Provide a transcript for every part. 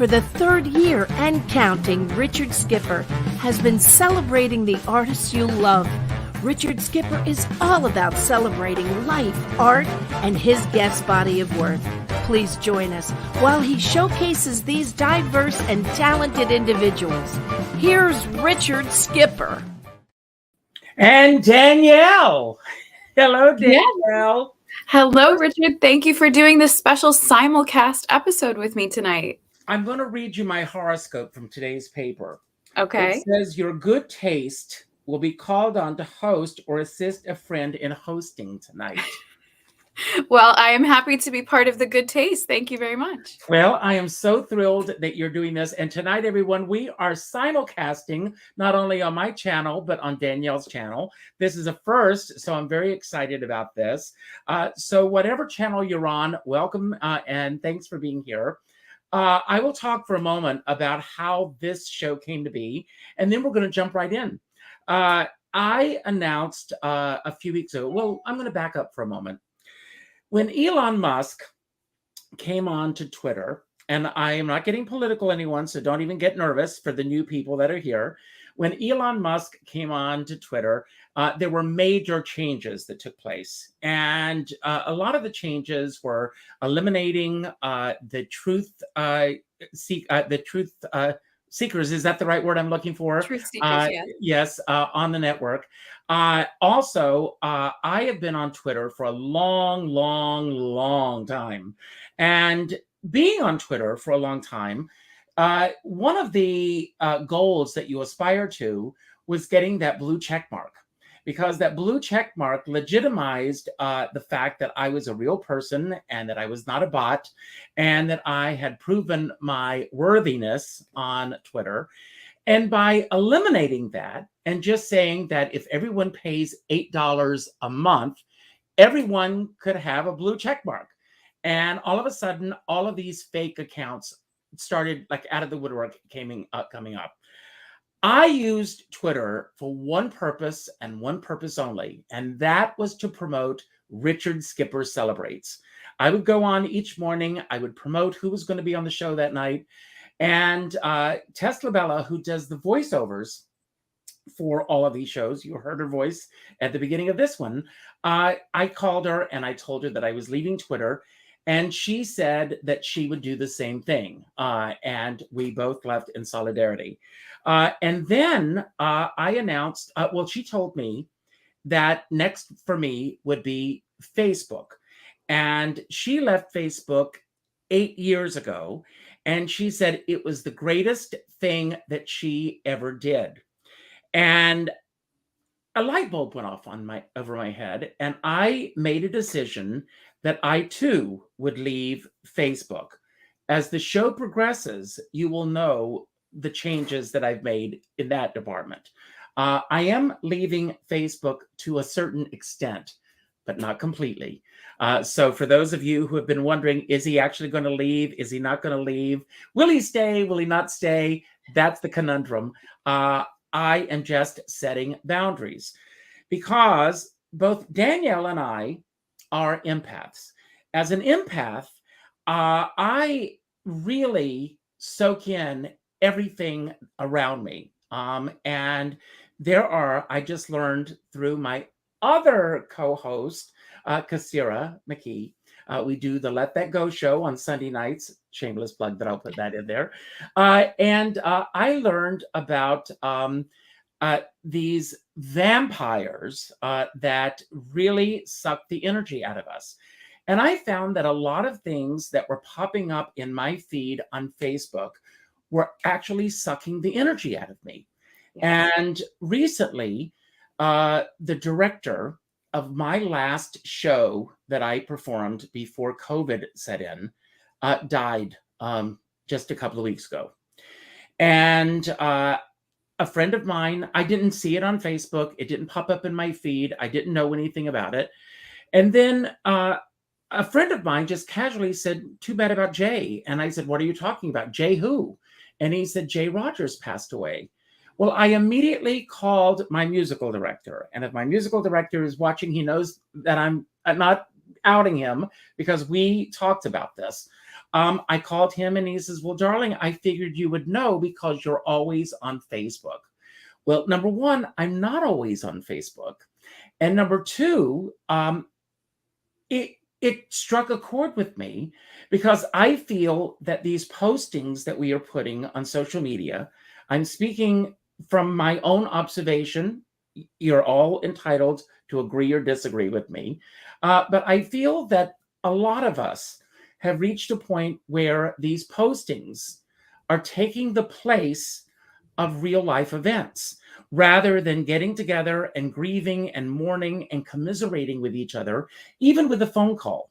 For the third year and counting, Richard Skipper has been celebrating the artists you love. Richard Skipper is all about celebrating life, art, and his guest body of work. Please join us while he showcases these diverse and talented individuals. Here's Richard Skipper. And Danielle. Hello, Danielle. Hello, Richard. Thank you for doing this special simulcast episode with me tonight. I'm going to read you my horoscope from today's paper. Okay. It says your good taste will be called on to host or assist a friend in hosting tonight. Well, I am happy to be part of the good taste. Thank you very much. Well, I am so thrilled that you're doing this. And tonight, everyone, we are simulcasting not only on my channel, but on Danielle's channel. This is a first, so I'm very excited about this. So whatever channel you're on, welcome and thanks for being here. I will talk for a moment about how this show came to be, and then we're going to jump right in. I announced a few weeks ago, well, I'm going to back up for a moment. When Elon Musk came on to Twitter, and I am not getting political, anyone, so don't even get nervous for the new people that are here. When Elon Musk came on to Twitter, there were major changes that took place. And a lot of the changes were eliminating the truth seekers. Is that the right word I'm looking for? Truth seekers, yes, on the network. Also, I have been on Twitter for a long time. And being on Twitter for a long time, one of the goals that you aspire to was getting that blue check mark, because that blue check mark legitimized the fact that I was a real person and that I was not a bot and that I had proven my worthiness on Twitter. And by eliminating that and just saying that if everyone pays $8 a month, everyone could have a blue check mark. And all of a sudden, all of these fake accounts started like out of the woodwork coming up. I used Twitter for one purpose and one purpose only, and that was to promote Richard Skipper Celebrates. I would go on each morning. I would promote who was going to be on the show that night. And Tess LaBella, who does the voiceovers for all of these shows, you heard her voice at the beginning of this one. I called her and I told her that I was leaving Twitter. And she said that she would do the same thing. And we both left in solidarity. And then I announced, she told me that next for me would be Facebook. And she left Facebook 8 years ago. And she said it was the greatest thing that she ever did. And a light bulb went off over my head. And I made a decision that I too would leave Facebook. As the show progresses, you will know the changes that I've made in that department. I am leaving Facebook to a certain extent, but not completely. So for those of you who have been wondering, is he actually going to leave? Is he not going to leave? Will he stay? Will he not stay? That's the conundrum. I am just setting boundaries because both Danielle and I are empaths. As an empath, I really soak in everything around me. And I just learned through my other co-host, Kasira McKee, we do the Let That Go show on Sunday nights. Shameless plug, but I'll put that in there. And I learned about these vampires that really suck the energy out of us. And I found that a lot of things that were popping up in my feed on Facebook were actually sucking the energy out of me. Yes. And recently, the director of my last show that I performed before COVID set in died just a couple of weeks ago. And a friend of mine, I didn't see it on Facebook. It didn't pop up in my feed. I didn't know anything about it. And then a friend of mine just casually said, "Too bad about Jay." And I said, "What are you talking about? Jay who?" And he said, "Jay Rogers passed away." Well, I immediately called my musical director. And if my musical director is watching, he knows that I'm not outing him because we talked about this. I called him and he says, well, darling, I figured you would know because you're always on Facebook. Well, number one, I'm not always on Facebook. And number two, it struck a chord with me because I feel that these postings that we are putting on social media, I'm speaking from my own observation. You're all entitled to agree or disagree with me. But I feel that a lot of us have reached a point where these postings are taking the place of real life events rather than getting together and grieving and mourning and commiserating with each other, even with a phone call.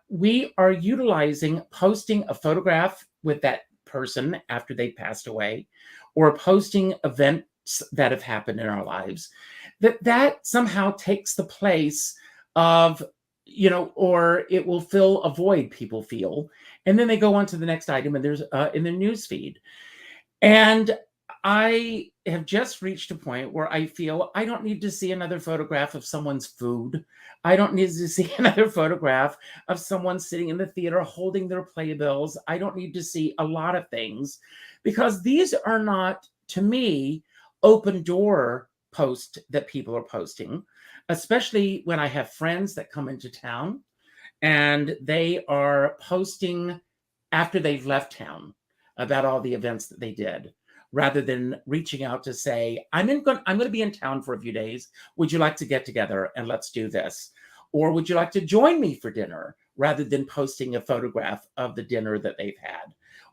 We are utilizing posting a photograph with that person after they passed away, or posting events that have happened in our lives, that somehow takes the place of, or it will fill a void people feel. And then they go on to the next item and there's in the news feed. And I have just reached a point where I feel I don't need to see another photograph of someone's food. I don't need to see another photograph of someone sitting in the theater holding their playbills. I don't need to see a lot of things because these are not, to me, open door posts that people are posting, especially when I have friends that come into town and they are posting after they've left town about all the events that they did, rather than reaching out to say, I'm going to be in town for a few days. Would you like to get together and let's do this? Or would you like to join me for dinner, rather than posting a photograph of the dinner that they've had?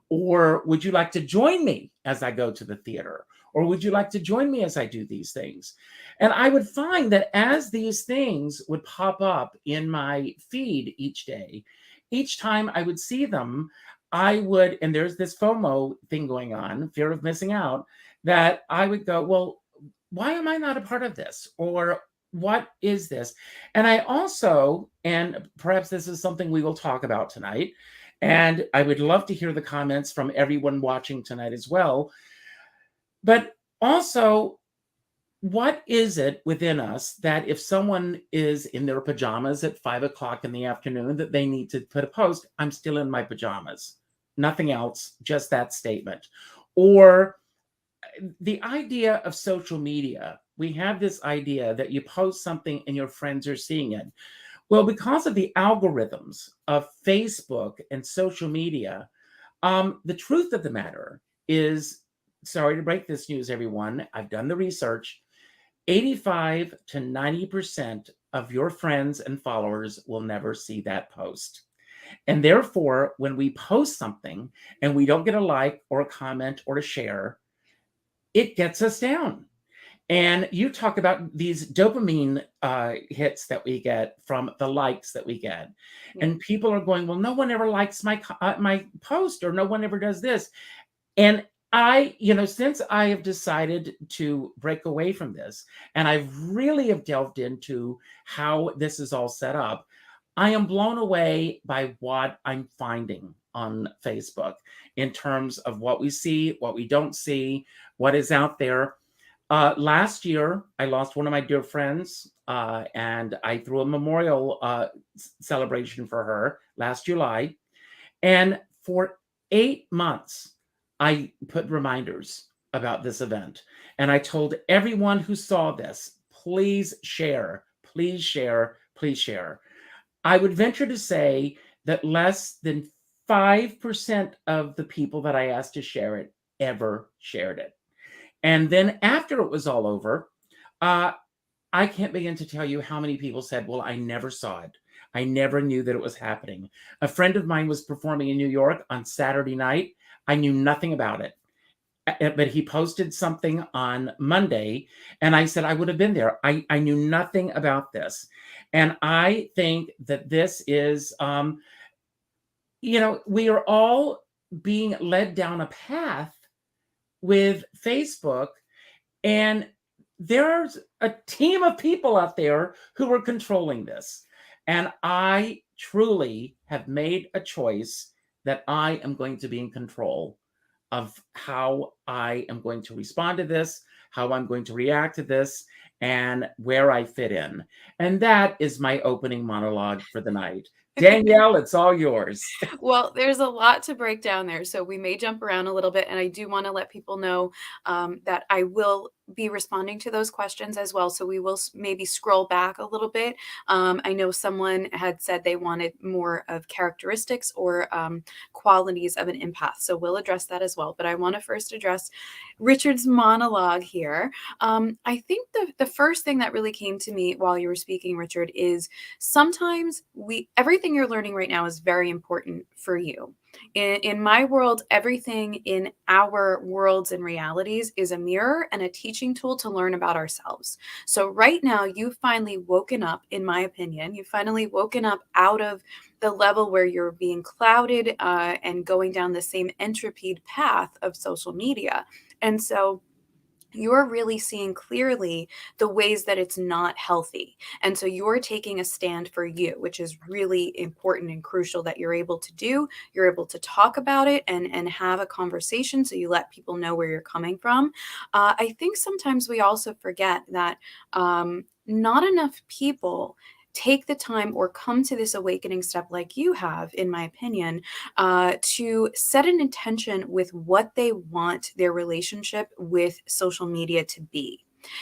Or would you like to join me as I go to the theater? Or would you like to join me as I do these things? And I would find that as these things would pop up in my feed each day, each time I would see them, I would, and there's this FOMO thing going on, fear of missing out, that I would go, well, why am I not a part of this? Or what is this? And I also, and perhaps this is something we will talk about tonight, and I would love to hear the comments from everyone watching tonight as well. But also, what is it within us that if someone is in their pajamas at 5 o'clock in the afternoon, that they need to put a post, I'm still in my pajamas, nothing else, just that statement? Or the idea of social media, we have this idea that you post something and your friends are seeing it. Well, because of the algorithms of Facebook and social media, the truth of the matter is, sorry to break this news, everyone, I've done the research, 85 to 90% of your friends and followers will never see that post. And therefore, when we post something and we don't get a like or a comment or a share, it gets us down. And you talk about these dopamine hits that we get from the likes that we get. And people are going, well, no one ever likes my post, or no one ever does this. And I, since I have decided to break away from this, and I really have delved into how this is all set up, I am blown away by what I'm finding on Facebook in terms of what we see, what we don't see, what is out there. Last year, I lost one of my dear friends, and I threw a memorial celebration for her last July. And for 8 months, I put reminders about this event. And I told everyone who saw this, please share, please share, please share. I would venture to say that less than 5% of the people that I asked to share it ever shared it. And then after it was all over, I can't begin to tell you how many people said, well, I never saw it. I never knew that it was happening. A friend of mine was performing in New York on Saturday night. I knew nothing about it, but he posted something on Monday, and I said I would have been there. I knew nothing about this. And I think that this is, we are all being led down a path with Facebook, and there's a team of people out there who are controlling this. And I truly have made a choice that I am going to be in control of how I am going to respond to this, how I'm going to react to this, and where I fit in. And that is my opening monologue for the night. Danielle, it's all yours. Well, there's a lot to break down there, so we may jump around a little bit, and I do want to let people know that I will be responding to those questions as well. So we will maybe scroll back a little bit. I know someone had said they wanted more of characteristics or qualities of an empath, so we'll address that as well. But I want to first address Richard's monologue here. I think the first thing that really came to me while you were speaking, Richard, is sometimes everything you're learning right now is very important for you. In my world, everything in our worlds and realities is a mirror and a teaching tool to learn about ourselves. So right now, you've finally woken up, in my opinion, you've finally woken up out of the level where you're being clouded and going down the same entropied path of social media. And so you're really seeing clearly the ways that it's not healthy. And so you're taking a stand for you, which is really important and crucial that you're able to do. You're able to talk about it and have a conversation so you let people know where you're coming from. I think sometimes we also forget that not enough people take the time or come to this awakening step like you have, in my opinion, to set an intention with what they want their relationship with social media to be.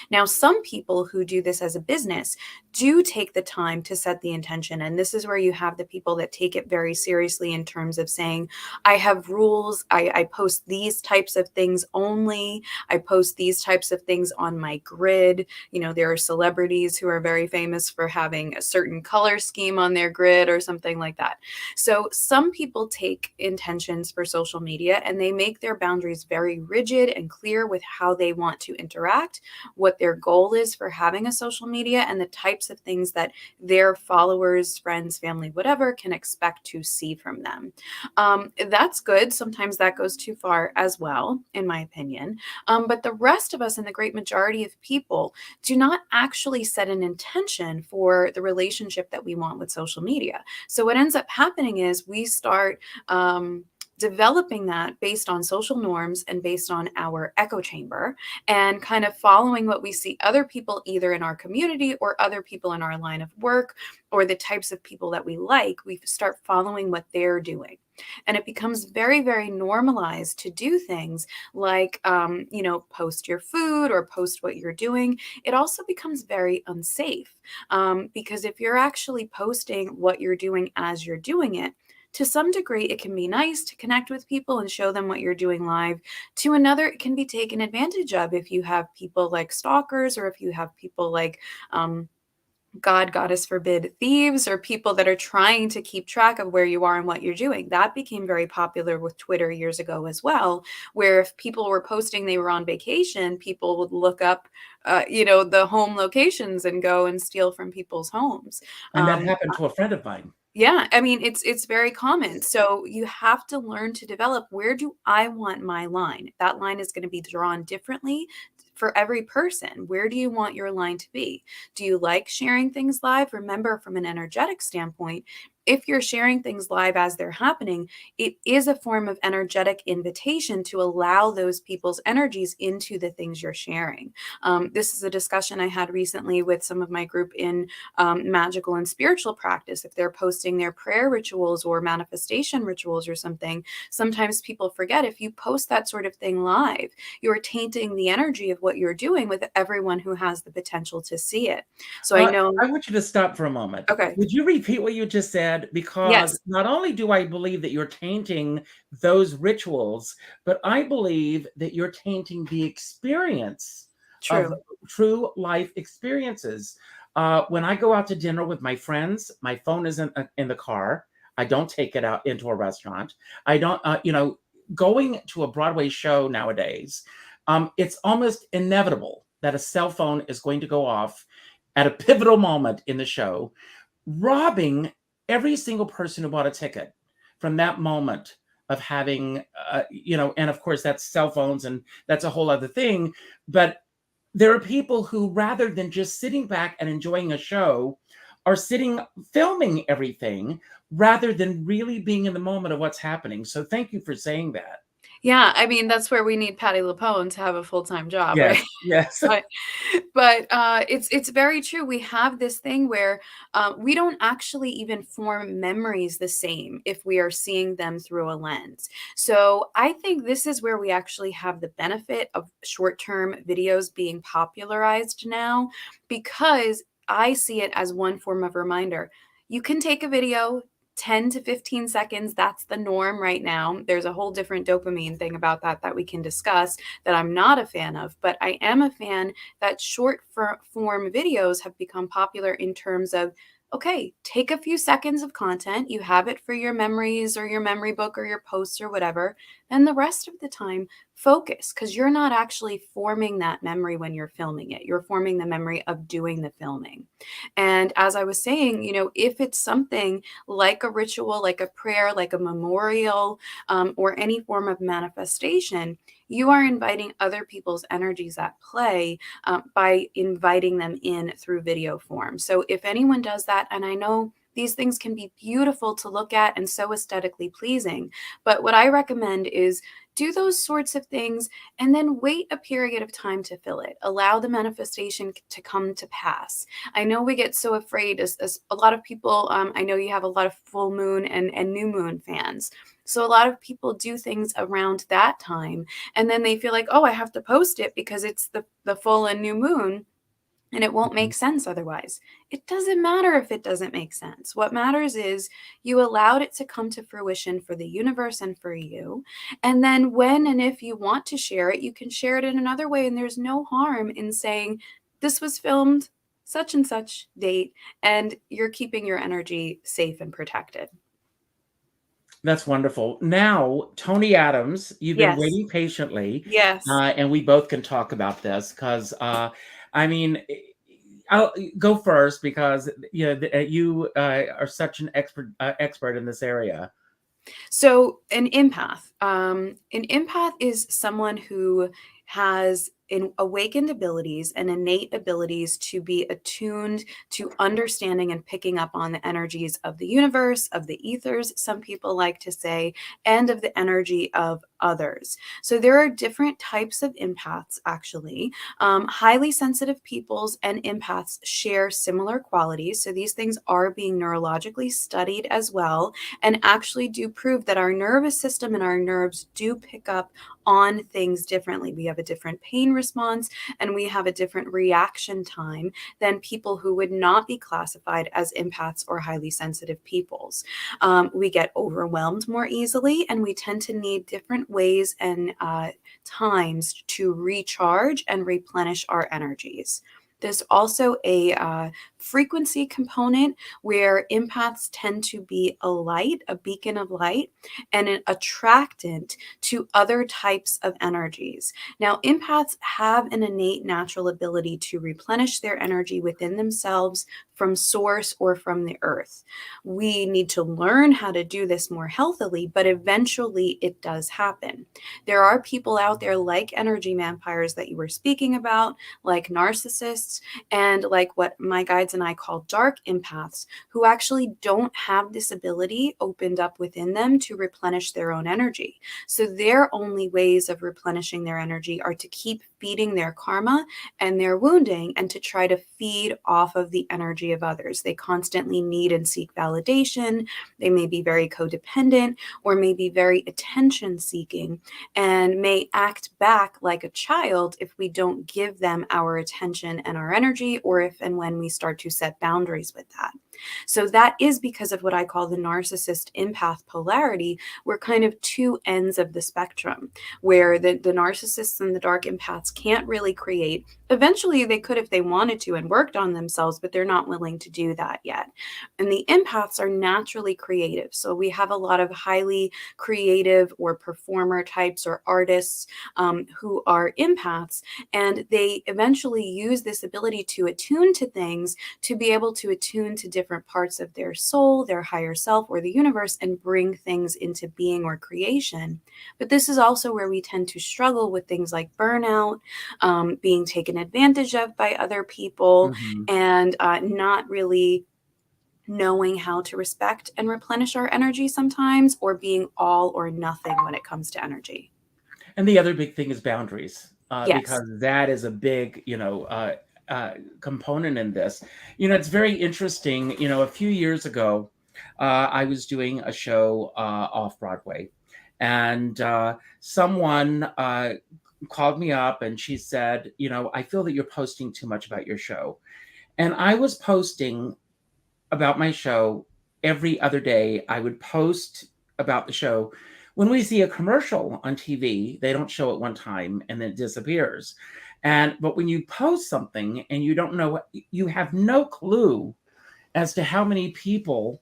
Now, some people who do this as a business do take the time to set the intention. And this is where you have the people that take it very seriously in terms of saying, I have rules. I post these types of things only. I post these types of things on my grid. You know, there are celebrities who are very famous for having a certain color scheme on their grid or something like that. So some people take intentions for social media and they make their boundaries very rigid and clear with how they want to interact, what their goal is for having a social media, and the types of things that their followers, friends, family, whatever can expect to see from them. That's good. Sometimes that goes too far as well, in my opinion. But the rest of us and the great majority of people do not actually set an intention for the relationship that we want with social media. So what ends up happening is we start developing that based on social norms and based on our echo chamber and kind of following what we see other people either in our community or other people in our line of work or the types of people that we like. We start following what they're doing. And it becomes very, very normalized to do things like, post your food or post what you're doing. It also becomes very unsafe because if you're actually posting what you're doing as you're doing it, to some degree, it can be nice to connect with people and show them what you're doing live. To another, it can be taken advantage of if you have people like stalkers or if you have people like God, goddess forbid, thieves or people that are trying to keep track of where you are and what you're doing. That became very popular with Twitter years ago as well, where if people were posting they were on vacation, people would look up, the home locations and go and steal from people's homes. And that happened to a friend of mine. Yeah, I mean, it's very common. So you have to learn to develop, where do I want my line? That line is going to be drawn differently for every person. Where do you want your line to be? Do you like sharing things live? Remember, from an energetic standpoint, if you're sharing things live as they're happening, it is a form of energetic invitation to allow those people's energies into the things you're sharing. This is a discussion I had recently with some of my group in magical and spiritual practice. If they're posting their prayer rituals or manifestation rituals or something, sometimes people forget if you post that sort of thing live, you're tainting the energy of what you're doing with everyone who has the potential to see it. So I know. I want you to stop for a moment. Okay. Would you repeat what you just said? Because Yes. not only do I believe that you're tainting those rituals, but I believe that you're tainting the experience of true life experiences. When I go out to dinner with my friends, my phone is in the car. I don't take it out into a restaurant. I don't, going to a Broadway show nowadays, it's almost inevitable that a cell phone is going to go off at a pivotal moment in the show, robbing every single person who bought a ticket from that moment of having, and of course that's cell phones and that's a whole other thing. But there are people who, rather than just sitting back and enjoying a show, are filming everything rather than really being in the moment of what's happening. So thank you for saying that. Yeah, I mean, that's where we need Patti LuPone to have a full-time job, right? Yes, yes. But it's very true. We have this thing where we don't actually even form memories the same if we are seeing them through a lens. So I think this is where we actually have the benefit of short-term videos being popularized now, because I see it as one form of reminder. You can take a video, 10 to 15 seconds. That's the norm right now. There's a whole different dopamine thing about that we can discuss that I'm not a fan of, but I am a fan that short form videos have become popular in terms of, okay, take a few seconds of content, you have it for your memories or your memory book or your posts or whatever, and the rest of the time, focus, because you're not actually forming that memory when you're filming it. You're forming the memory of doing the filming. And as I was saying, if it's something like a ritual, like a prayer, like a memorial, or any form of manifestation, you are inviting other people's energies at play by inviting them in through video form. So if anyone does that, and I know these things can be beautiful to look at and so aesthetically pleasing, but what I recommend is do those sorts of things and then wait a period of time to fill it. Allow the manifestation to come to pass. I know we get so afraid as a lot of people, I know you have a lot of full moon and new moon fans. So a lot of people do things around that time, and then they feel like, oh, I have to post it because it's the full and new moon, and it won't Mhm. make sense otherwise. It doesn't matter if it doesn't make sense. What matters is you allowed it to come to fruition for the universe and for you. And then when and if you want to share it, you can share it in another way. And there's no harm in saying, this was filmed such and such date, and you're keeping your energy safe and protected. That's wonderful. Now, Tony Adams, you've been Yes. waiting patiently, Yes. and we both can talk about this because, I mean, I'll go first because you are such an expert in this area. So an empath is someone who has awakened abilities and innate abilities to be attuned to understanding and picking up on the energies of the universe, of the ethers, some people like to say, and of the energy of others. So there are different types of empaths, actually. Highly sensitive peoples and empaths share similar qualities. So these things are being neurologically studied as well, and actually do prove that our nervous system and our nerves do pick up on things differently. We have a different pain response and we have a different reaction time than people who would not be classified as empaths or highly sensitive peoples. We get overwhelmed more easily, and we tend to need different ways and times to recharge and replenish our energies. There's also a frequency component where empaths tend to be a light, a beacon of light, and an attractant to other types of energies. Now, empaths have an innate natural ability to replenish their energy within themselves from source or from the earth. We need to learn how to do this more healthily, but eventually it does happen. There are people out there like energy vampires that you were speaking about, like narcissists, and like what my guides and I call dark empaths, who actually don't have this ability opened up within them to replenish their own energy. So their only ways of replenishing their energy are to keep feeding their karma and their wounding, and to try to feed off of the energy of others. They constantly need and seek validation. They may be very codependent or may be very attention seeking, and may act back like a child if we don't give them our attention and our energy, or if and when we start to set boundaries with that. So that is because of what I call the narcissist empath polarity. We're kind of two ends of the spectrum, where the narcissists and the dark empaths can't really create. Eventually they could if they wanted to and worked on themselves, but they're not willing to do that yet. And the empaths are naturally creative. So we have a lot of highly creative or performer types or artists who are empaths, and they eventually use this ability to attune to things, to be able to attune to different parts of their soul, their higher self, or the universe, and bring things into being or creation. But this is also where we tend to struggle with things like burnout, being taken advantage of by other people, Mhm. and not really knowing how to respect and replenish our energy sometimes, or being all or nothing when it comes to energy. And the other big thing is boundaries, Yes. because that is a big, component in this. It's very interesting. A few years ago, I was doing a show off Broadway, and someone called me up and she said, I feel that you're posting too much about your show. And I was posting about my show every other day. I would post about the show. When we see a commercial on TV, they don't show it one time and then it disappears. But when you post something and you don't know, you have no clue as to how many people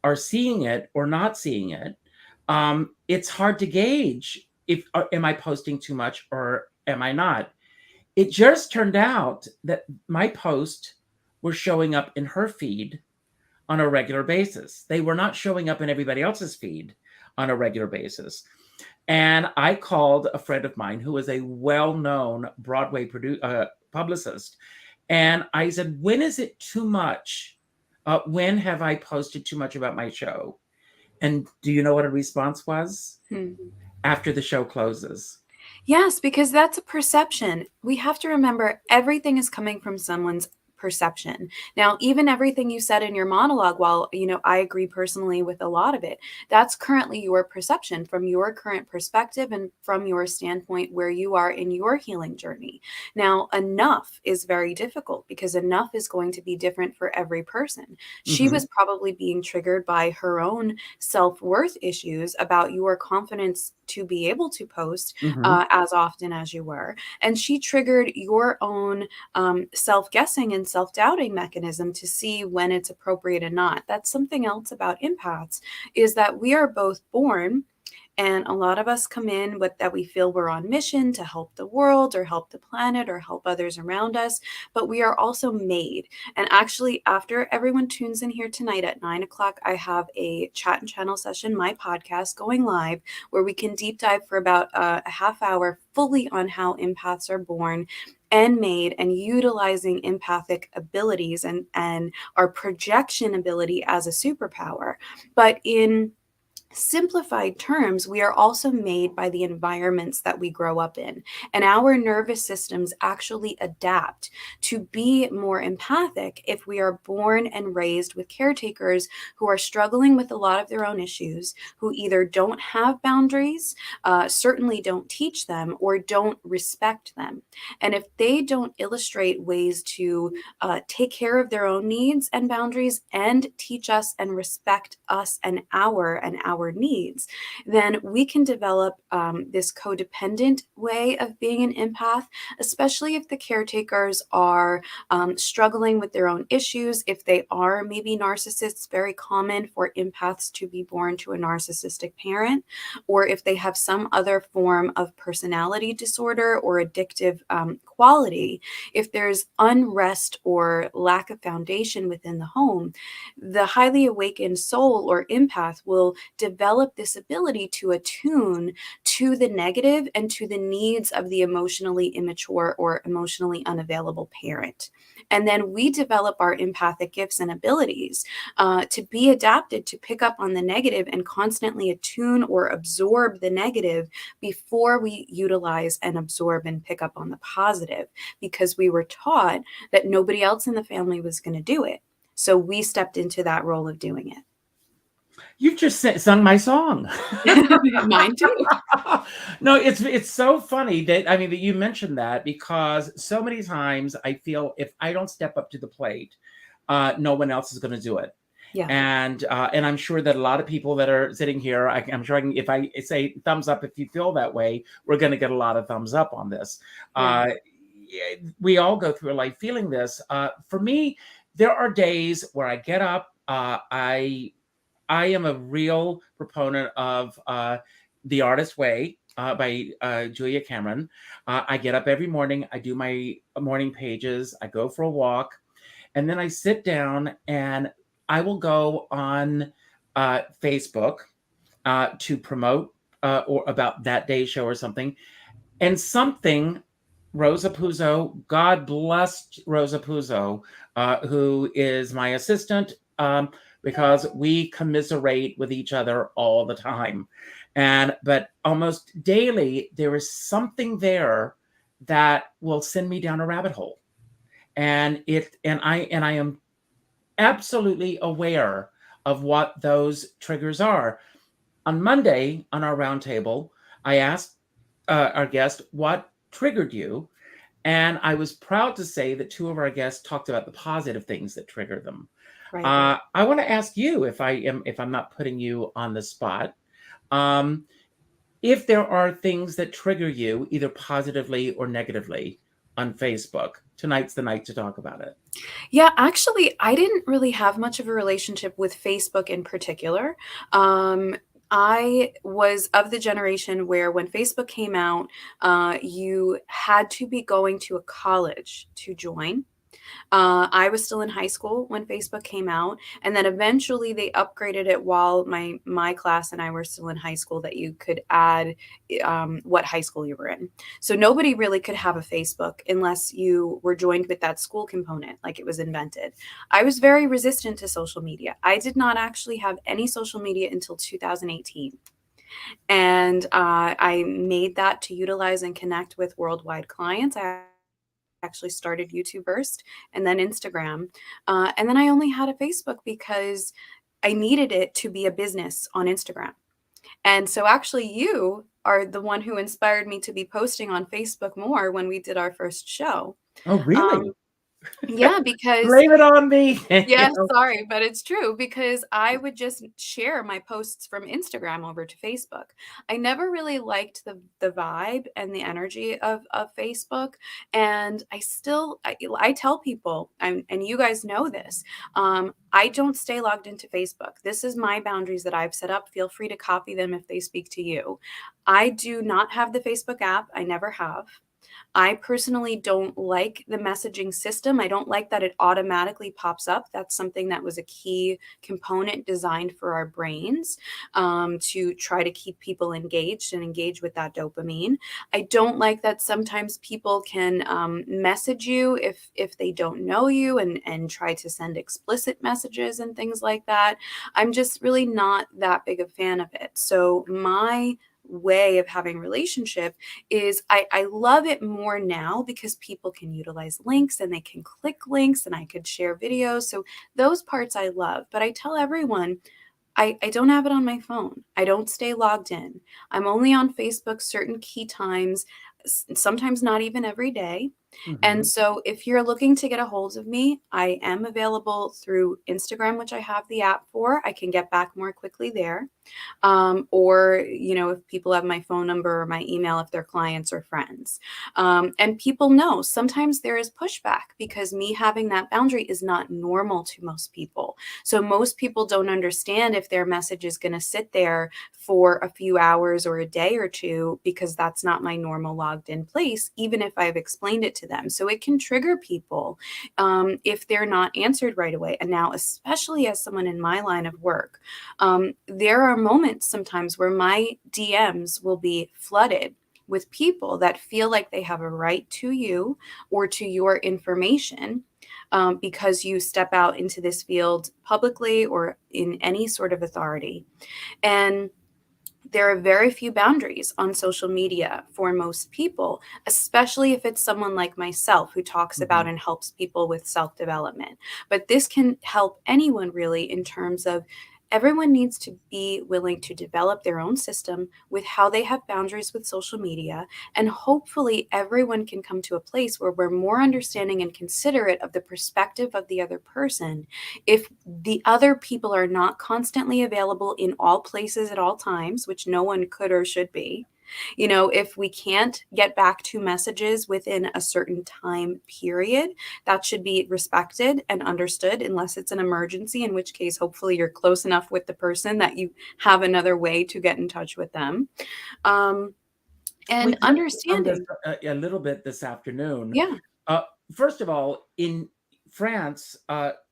are seeing it or not seeing it. It's hard to gauge if am I posting too much or am I not. It just turned out that my post was showing up in her feed on a regular basis. They were not showing up in everybody else's feed on a regular basis. And I called a friend of mine who is a well-known Broadway publicist. And I said, when is it too much? When have I posted too much about my show? And do you know what her response was? After the show closes. Yes, because that's a perception. We have to remember everything is coming from someone's perception. Now, even everything you said in your monologue, while, I agree personally with a lot of it, that's currently your perception from your current perspective and from your standpoint where you are in your healing journey. Now, enough is very difficult because enough is going to be different for every person. She was probably being triggered by her own self-worth issues about your confidence to be able to post as often as you were. And she triggered your own self-guessing and self-doubting mechanism to see when it's appropriate and not. That's something else about empaths, is that we are both born, and a lot of us come in with that we feel we're on mission to help the world or help the planet or help others around us, but we are also made. And actually, after everyone tunes in here tonight at 9 o'clock, I have a chat and channel session, my podcast, going live, where we can deep dive for about a half hour fully on how empaths are born and made, and utilizing empathic abilities and our projection ability as a superpower. But in simplified terms, we are also made by the environments that we grow up in. And our nervous systems actually adapt to be more empathic if we are born and raised with caretakers who are struggling with a lot of their own issues, who either don't have boundaries, certainly don't teach them, or don't respect them. And if they don't illustrate ways to take care of their own needs and boundaries and teach us and respect us and our needs, then we can develop this codependent way of being an empath, especially if the caretakers are struggling with their own issues. If they are maybe narcissists, very common for empaths to be born to a narcissistic parent, or if they have some other form of personality disorder or addictive quality. If there's unrest or lack of foundation within the home, the highly awakened soul or empath will develop this ability to attune to the negative and to the needs of the emotionally immature or emotionally unavailable parent. And then we develop our empathic gifts and abilities to be adapted to pick up on the negative and constantly attune or absorb the negative before we utilize and absorb and pick up on the positive, because we were taught that nobody else in the family was going to do it. So we stepped into that role of doing it. You've just sung my song. Mine too. No, it's so funny that you mentioned that, because so many times I feel if I don't step up to the plate, no one else is going to do it. Yeah. And I'm sure that a lot of people that are sitting here, I'm sure if I say thumbs up if you feel that way, we're going to get a lot of thumbs up on this. Yeah. We all go through life feeling this. For me, there are days where I get up. I am a real proponent of The Artist Way by Julia Cameron. I get up every morning. I do my morning pages. I go for a walk. And then I sit down and I will go on Facebook to promote or about that day's show or something. And something, Rosa Puzo, God bless Rosa Puzo, who is my assistant, because we commiserate with each other all the time. But almost daily, there is something there that will send me down a rabbit hole. And I am absolutely aware of what those triggers are. On Monday, on our roundtable, I asked our guest what triggered you, and I was proud to say that two of our guests talked about the positive things that trigger them. Right. I want to ask you, if I'm not putting you on the spot, um, if there are things that trigger you either positively or negatively on Facebook. Tonight's the night to talk about it. Yeah, actually, I didn't really have much of a relationship with Facebook in particular. I was of the generation where when Facebook came out, you had to be going to a college to join. I was still in high school when Facebook came out, and then eventually they upgraded it while my class and I were still in high school, that you could add what high school you were in. So nobody really could have a Facebook unless you were joined with that school component, like it was invented. I was very resistant to social media. I did not actually have any social media until 2018. And I made that to utilize and connect with worldwide clients. I actually started YouTube first and then Instagram. And then I only had a Facebook because I needed it to be a business on Instagram. And so actually you are the one who inspired me to be posting on Facebook more when we did our first show. Oh, really? Yeah, because Blame it on me. yeah, sorry, but it's true because I would just share my posts from Instagram over to Facebook. I never really liked the vibe and the energy of Facebook, and I tell people, and you guys know this, I don't stay logged into Facebook. This is my boundaries that I've set up. Feel free to copy them if they speak to you. I do not have the Facebook app. I never have. I personally don't like the messaging system. I don't like that it automatically pops up. That's something that was a key component designed for our brains, to try to keep people engaged and engage with that dopamine. I don't like that sometimes people can message you if they don't know you, and try to send explicit messages and things like that. I'm just really not that big a fan of it. So my way of having relationship is I love it more now because people can utilize links and they can click links and I could share videos. So those parts I love. But I tell everyone, I don't have it on my phone. I don't stay logged in. I'm only on Facebook certain key times, sometimes not even every day. And so if you're looking to get a hold of me, I am available through Instagram, which I have the app for. I can get back more quickly there. Or, if people have my phone number or my email, if they're clients or friends. And people know sometimes there is pushback because me having that boundary is not normal to most people. So most people don't understand if their message is going to sit there for a few hours or a day or two, because that's not my normal logged in place, even if I've explained it to them. So it can trigger people if they're not answered right away. And now, especially as someone in my line of work, there are moments sometimes where my DMs will be flooded with people that feel like they have a right to you or to your information, because you step out into this field publicly or in any sort of authority. And there are very few boundaries on social media for most people, especially if it's someone like myself who talks about and helps people with self-development. But this can help anyone really, in terms of everyone needs to be willing to develop their own system with how they have boundaries with social media. And hopefully everyone can come to a place where we're more understanding and considerate of the perspective of the other person. If the other people are not constantly available in all places at all times, which no one could or should be, if we can't get back to messages within a certain time period, that should be respected and understood, unless it's an emergency, in which case, hopefully you're close enough with the person that you have another way to get in touch with them. And We touched on this understanding. a little bit this afternoon. Yeah, First of all, in France,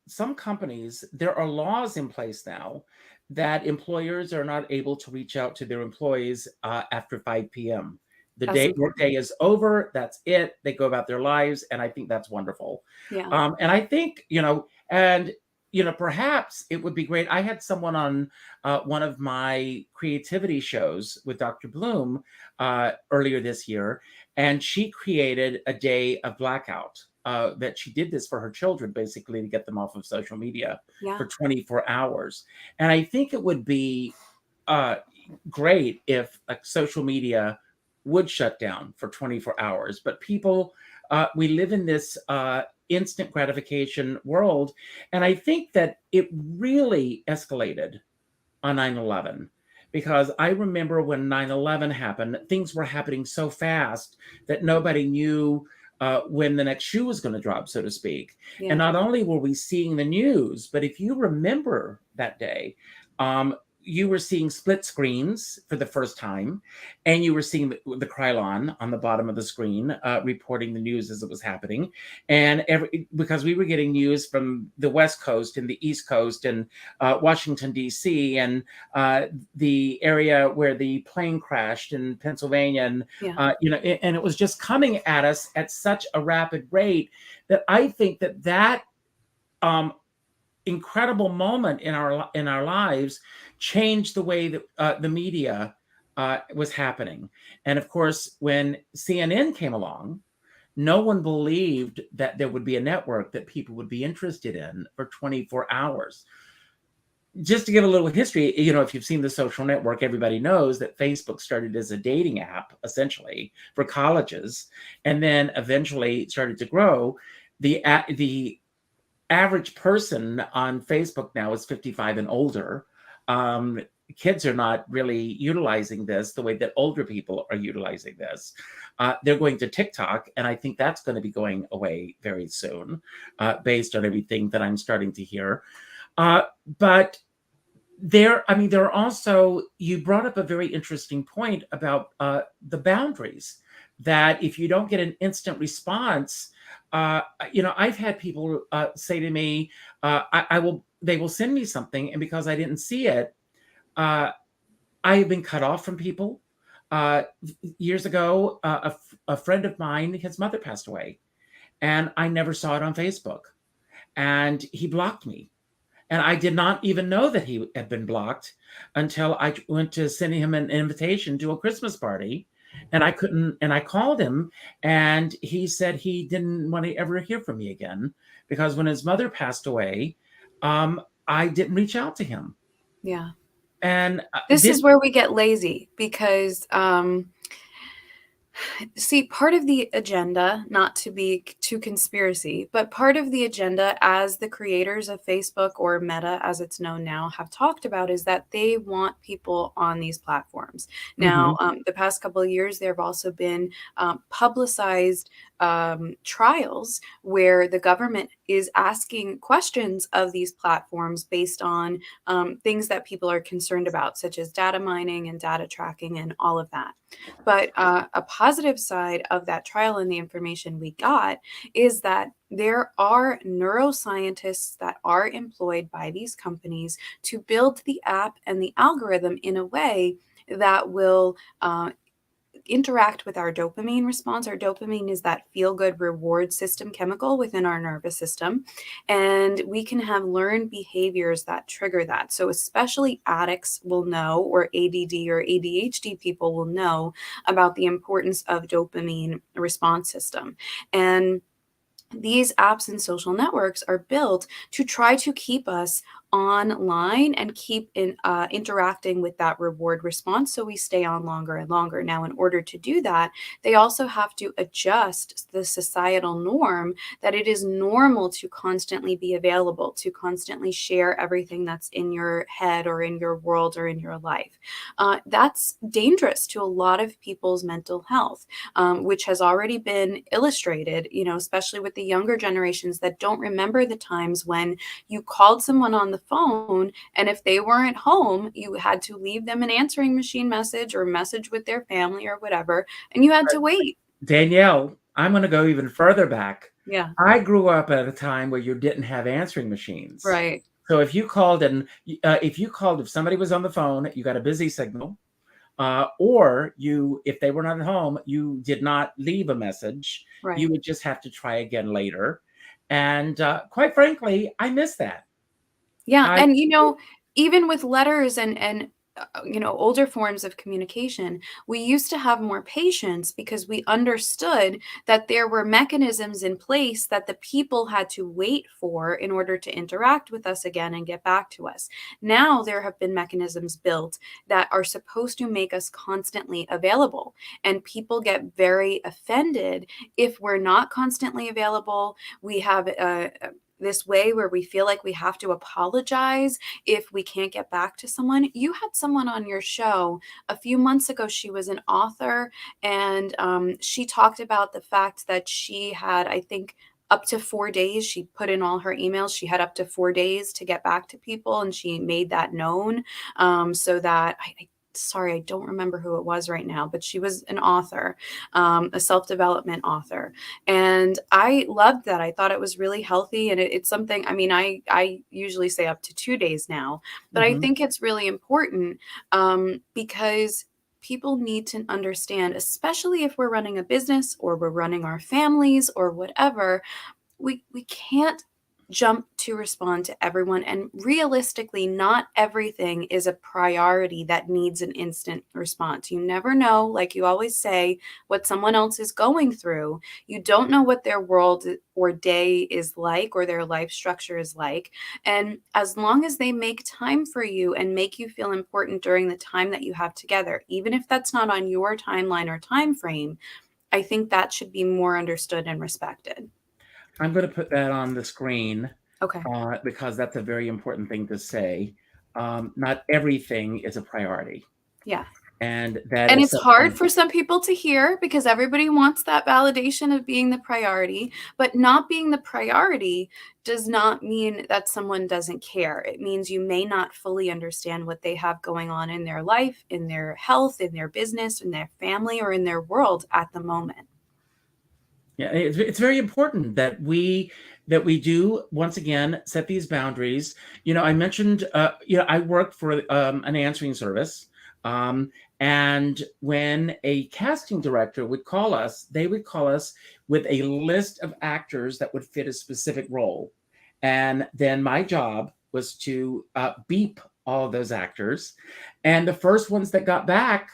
some companies, there are laws in place now that employers are not able to reach out to their employees after 5 p.m. The that's workday important. is over. That's it. They go about their lives, and I think that's wonderful. Yeah. And I think, and perhaps it would be great. I had someone on one of my creativity shows with Dr. Bloom earlier this year, and she created a day of blackout. That she did this for her children, basically to get them off of social media Yeah. for 24 hours. And I think it would be uh, great if social media would shut down for 24 hours. But people, we live in this instant gratification world. And I think that it really escalated on 9/11, because I remember when 9/11 happened, things were happening so fast that nobody knew when the next shoe was going to drop, so to speak. And Yeah. not only were we seeing the news, but if you remember that day, you were seeing split screens for the first time, and you were seeing the Krylon on the bottom of the screen reporting the news as it was happening. And because we were getting news from the West Coast and the East Coast and Washington, D.C., and the area where the plane crashed in Pennsylvania. And, Yeah. and it was just coming at us at such a rapid rate that I think that um, incredible moment in our lives changed the way that the media was happening. And of course, when CNN came along, no one believed that there would be a network that people would be interested in for 24 hours. Just to give a little history, if you've seen The Social Network, everybody knows that Facebook started as a dating app, essentially, for colleges, and then eventually started to grow. The average person on Facebook now is 55 and older. Kids are not really utilizing this the way that older people are utilizing this. They're going to TikTok, and I think that's going to be going away very soon, based on everything that I'm starting to hear. But there are also, you brought up a very interesting point about the boundaries, that if you don't get an instant response, I've had people say to me, they will send me something, and because I didn't see it, I have been cut off from people. Years ago, a friend of mine, his mother passed away, and I never saw it on Facebook, and he blocked me. And I did not even know that he had been blocked until I went to send him an invitation to a Christmas party. And I couldn't, and I called him, and he said he didn't want to ever hear from me again, because when his mother passed away, I didn't reach out to him. Yeah. And This is where we get lazy, because see, part of the agenda, not to be too conspiracy, but part of the agenda, as the creators of Facebook, or Meta as it's known now, have talked about, is that they want people on these platforms. Now, the past couple of years, there have also been publicized trials where the government is asking questions of these platforms based on things that people are concerned about, such as data mining and data tracking and all of that. But a positive side of that trial and the information we got is that there are neuroscientists that are employed by these companies to build the app and the algorithm in a way that will interact with our dopamine response. Our dopamine is that feel-good reward system chemical within our nervous system, and we can have learned behaviors that trigger that. So especially addicts will know, or ADD or ADHD people will know about the importance of dopamine response system. And these apps and social networks are built to try to keep us online and keep interacting with that reward response, so we stay on longer and longer. Now, in order to do that, they also have to adjust the societal norm that it is normal to constantly be available, to constantly share everything that's in your head or in your world or in your life. That's dangerous to a lot of people's mental health, which has already been illustrated, especially with the younger generations that don't remember the times when you called someone on the phone, and if they weren't home, you had to leave them an answering machine message or message with their family or whatever, and you had to wait. Danielle, I'm going to go even further back. Yeah. I grew up at a time where you didn't have answering machines. Right. So if you called, if somebody was on the phone, you got a busy signal, or if they were not at home, you did not leave a message. Right. You would just have to try again later. And quite frankly, I miss that. Yeah, I and even with letters and older forms of communication, we used to have more patience because we understood that there were mechanisms in place that the people had to wait for in order to interact with us again and get back to us. Now there have been mechanisms built that are supposed to make us constantly available, and people get very offended if we're not constantly available. We have this way where we feel like we have to apologize if we can't get back to someone. You had someone on your show a few months ago. She was an author, and she talked about the fact that she had, I think, up to 4 days. She put in all her emails. She had up to 4 days to get back to people, and she made that known, so that sorry, I don't remember who it was right now, but she was an author, a self-development author. And I loved that. I thought it was really healthy. And it's something, I mean, I usually say up to 2 days now, but I Mhm. think it's really important, because people need to understand, especially if we're running a business or we're running our families or whatever, we can't jump to respond to everyone, and realistically not everything is a priority that needs an instant response. You never know, like you always say, what someone else is going through. You don't know what their world or day is like or their life structure is like, and as long as they make time for you and make you feel important during the time that you have together, even if that's not on your timeline or time frame, I think that should be more understood and respected. I'm going to put that on the screen Okay. because that's a very important thing to say. Not everything is a priority, Yeah. and that And is it's hard something. for some people to hear because everybody wants that validation of being the priority, but not being the priority does not mean that someone doesn't care. It means you may not fully understand what they have going on in their life, in their health, in their business, in their family, or in their world at the moment. Yeah, it's very important that we do once again set these boundaries. I mentioned, I worked for an answering service, um, and when a casting director would call us, they would call us with a list of actors that would fit a specific role, and then my job was to beep all of those actors, and the first ones that got back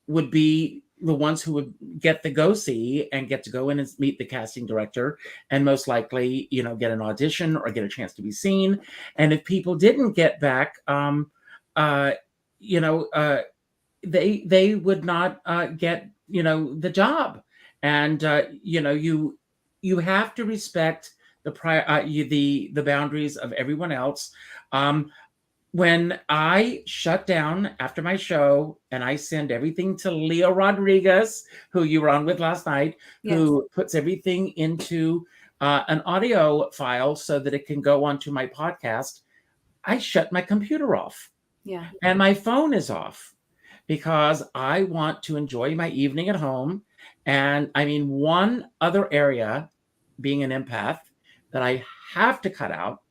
would be the ones who would get the go see and get to go in and meet the casting director and most likely get an audition or get a chance to be seen. And if people didn't get back, uh you know they would not get the job. And you have to respect the boundaries of everyone else. When I shut down after my show and I send everything to Leo Rodriguez, who you were on with last night, Yes. who puts everything into an audio file so that it can go onto my podcast, I shut my computer off Yeah. and my phone is off because I want to enjoy my evening at home. And I mean, one other area, being an empath, that I have to cut out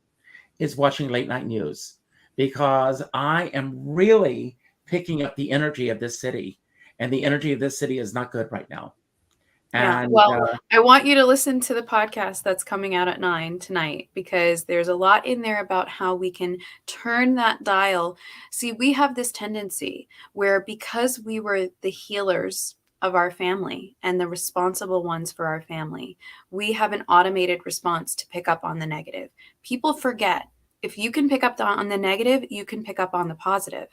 is watching late night news because I am really picking up the energy of this city, and the energy of this city is not good right now. Yeah. And Well, I want you to listen to the podcast that's coming out at 9 tonight because there's a lot in there about how we can turn that dial. See, we have this tendency where because we were the healers of our family and the responsible ones for our family, we have an automated response to pick up on the negative. People forget, if you can pick up on the negative, you can pick up on the positive.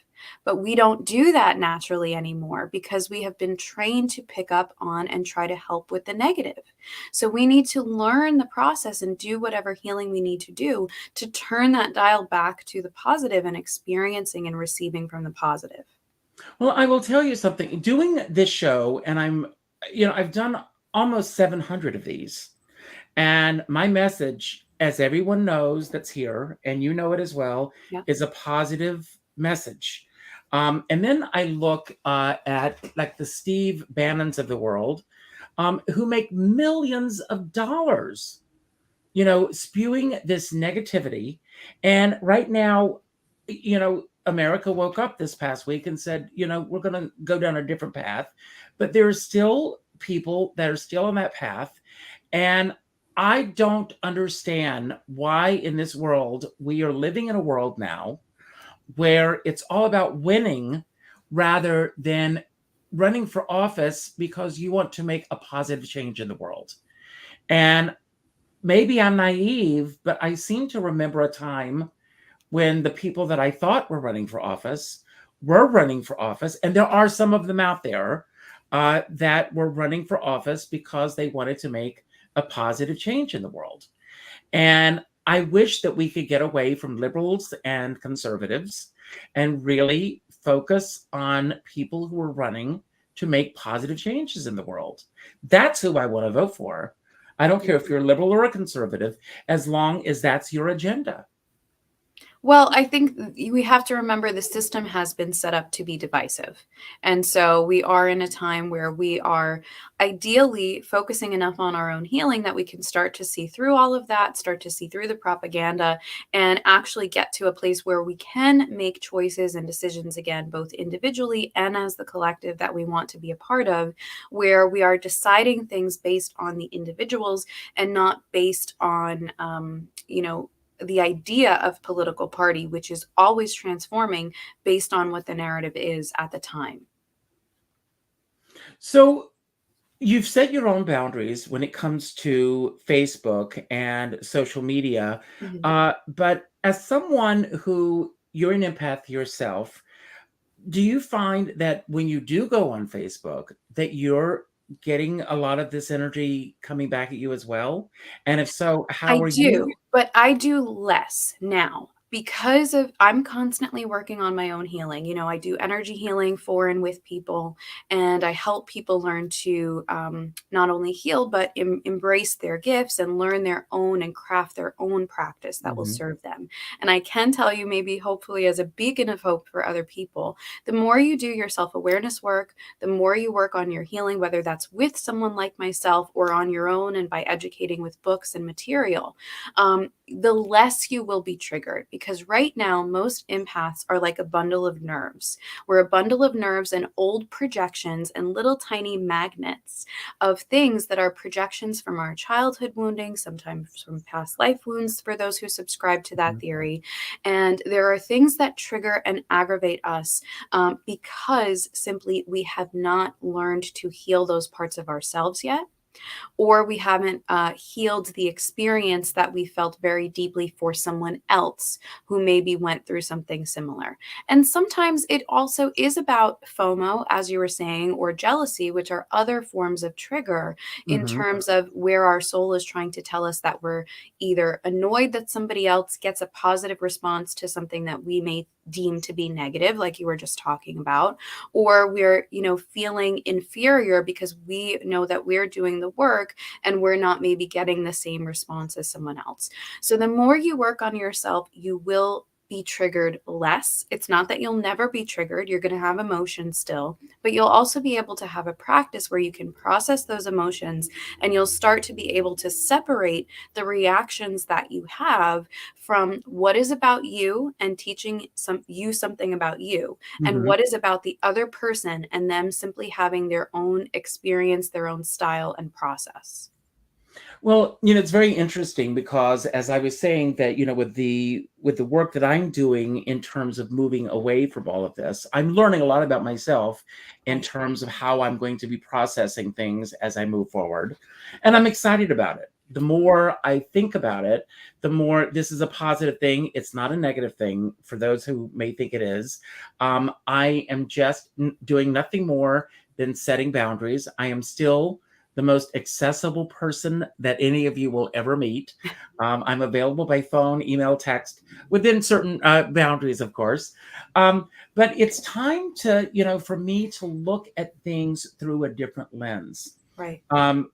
But we don't do that naturally anymore because we have been trained to pick up on and try to help with the negative. So we need to learn the process and do whatever healing we need to do to turn that dial back to the positive and experiencing and receiving from the positive. well, I will tell you something. Doing this show, and I've done almost 700 of these, and my message, as everyone knows that's here, and you know it as well, Yeah. is a positive message. And then I look at like the Steve Bannons of the world, who make millions of dollars, spewing this negativity. And right now, America woke up this past week and said, we're going to go down a different path. But there are still people that are still on that path. And I don't understand why in this world we are living in a world now where it's all about winning rather than running for office because you want to make a positive change in the world. And maybe I'm naive, but I seem to remember a time when the people that I thought were running for office were running for office. And there are some of them out there that were running for office because they wanted to make a positive change in the world. And I wish that we could get away from liberals and conservatives and really focus on people who are running to make positive changes in the world. That's who I want to vote for. I don't care if you're a liberal or a conservative, as long as that's your agenda. Well, I think we have to remember the system has been set up to be divisive. And so we are in a time where we are ideally focusing enough on our own healing that we can start to see through all of that, start to see through the propaganda, and actually get to a place where we can make choices and decisions again, both individually and as the collective that we want to be a part of, where we are deciding things based on the individuals and not based on, the idea of political party, which is always transforming based on what the narrative is at the time. So you've set your own boundaries when it comes to Facebook and social media. But as someone who you're an empath yourself, do you find that when you do go on Facebook that you're getting a lot of this energy coming back at you as well? And if so, how I are do, you? but I do less now because I'm constantly working on my own healing. I do energy healing for and with people, and I help people learn to not only heal, but embrace their gifts and learn their own and craft their own practice that will Mhm. serve them. And I can tell you, maybe hopefully as a beacon of hope for other people, the more you do your self-awareness work, the more you work on your healing, whether that's with someone like myself or on your own and by educating with books and material, the less you will be triggered. Because right now, most empaths are like a bundle of nerves. We're a bundle of nerves and old projections and little tiny magnets of things that are projections from our childhood wounding, sometimes from past life wounds for those who subscribe to that theory. And there are things that trigger and aggravate us because simply we have not learned to heal those parts of ourselves yet, or we haven't healed the experience that we felt very deeply for someone else who maybe went through something similar. And sometimes it also is about FOMO, as you were saying, or jealousy, which are other forms of trigger in Mhm. terms of where our soul is trying to tell us that we're either annoyed that somebody else gets a positive response to something that we may deem to be negative, like you were just talking about, or we're, feeling inferior because we know that we're doing the work and we're not maybe getting the same response as someone else. So the more you work on yourself, you will be triggered less. It's not that you'll never be triggered. You're going to have emotions still, but you'll also be able to have a practice where you can process those emotions, and you'll start to be able to separate the reactions that you have from what is about you and teaching you something about you, and Mhm. what is about the other person and them simply having their own experience, their own style and process. Well, it's very interesting because as I was saying that, with the work that I'm doing in terms of moving away from all of this, I'm learning a lot about myself in Right. terms of how I'm going to be processing things as I move forward. And I'm excited about it. The more I think about it, the more this is a positive thing. It's not a negative thing for those who may think it is. I am just doing nothing more than setting boundaries. I am still the most accessible person that any of you will ever meet. I'm available by phone, email, text, within certain boundaries, of course. But it's time to, for me to look at things through a different lens. Right. Um,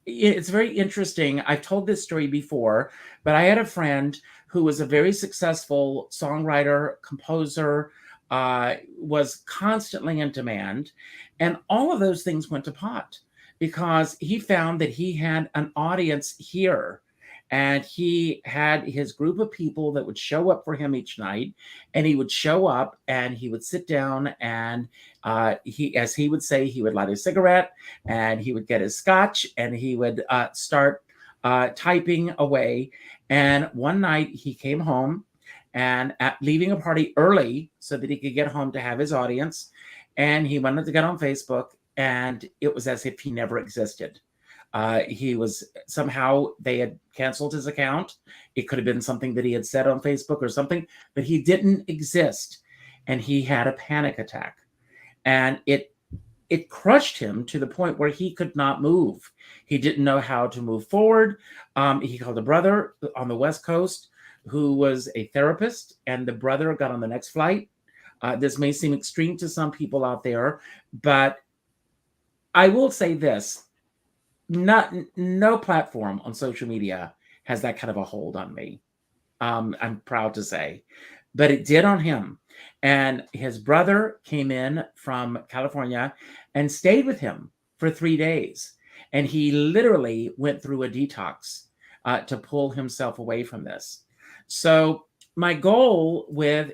it's very interesting. I've told this story before, but I had a friend who was a very successful songwriter, composer, was constantly in demand. And all of those things went to pot because he found that he had an audience here. And he had his group of people that would show up for him each night. And he would show up and he would sit down and as he would say, he would light a cigarette and he would get his scotch and he would start typing away. And one night he came home and leaving a party early so that he could get home to have his audience. And he wanted to get on Facebook, and it was as if he never existed. He was somehow, they had canceled his account. It could have been something that he had said on Facebook or something, but he didn't exist. And he had a panic attack. And it crushed him to the point where he could not move. He didn't know how to move forward. He called a brother on the West Coast who was a therapist, and the brother got on the next flight. This may seem extreme to some people out there, but I will say this. No platform on social media has that kind of a hold on me. I'm proud to say, but it did on him. And his brother came in from California and stayed with him for 3 days. And he literally went through a detox to pull himself away from this. So my goal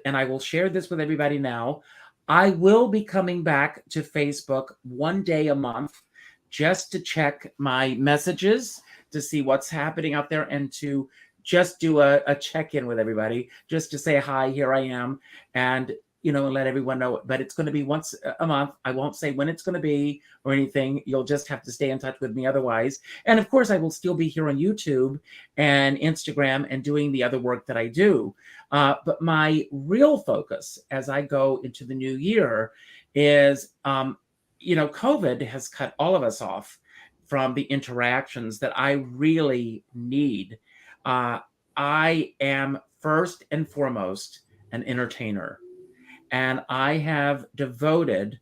and I will share this with everybody now, I will be coming back to Facebook one day a month just to check my messages, to see what's happening out there, and to just do a check-in with everybody, just to say, hi, here I am, and let everyone know. But it's going to be once a month. I won't say when it's going to be or anything. You'll just have to stay in touch with me otherwise. And of course, I will still be here on YouTube and Instagram and doing the other work that I do. But my real focus as I go into the new year is, COVID has cut all of us off from the interactions that I really need. I am first and foremost an entertainer, and I have devoted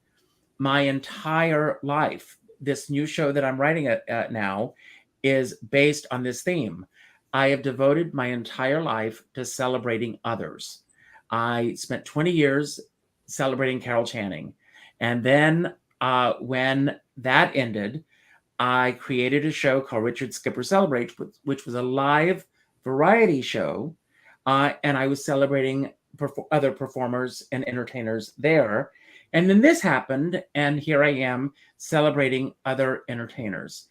my entire life. This new show that I'm writing at now is based on this theme. I have devoted my entire life to celebrating others. I spent 20 years celebrating Carol Channing, and then when that ended, I created a show called Richard Skipper Celebrates, which was a live variety show, and I was celebrating other performers and entertainers there. And then this happened, and here I am celebrating other entertainers.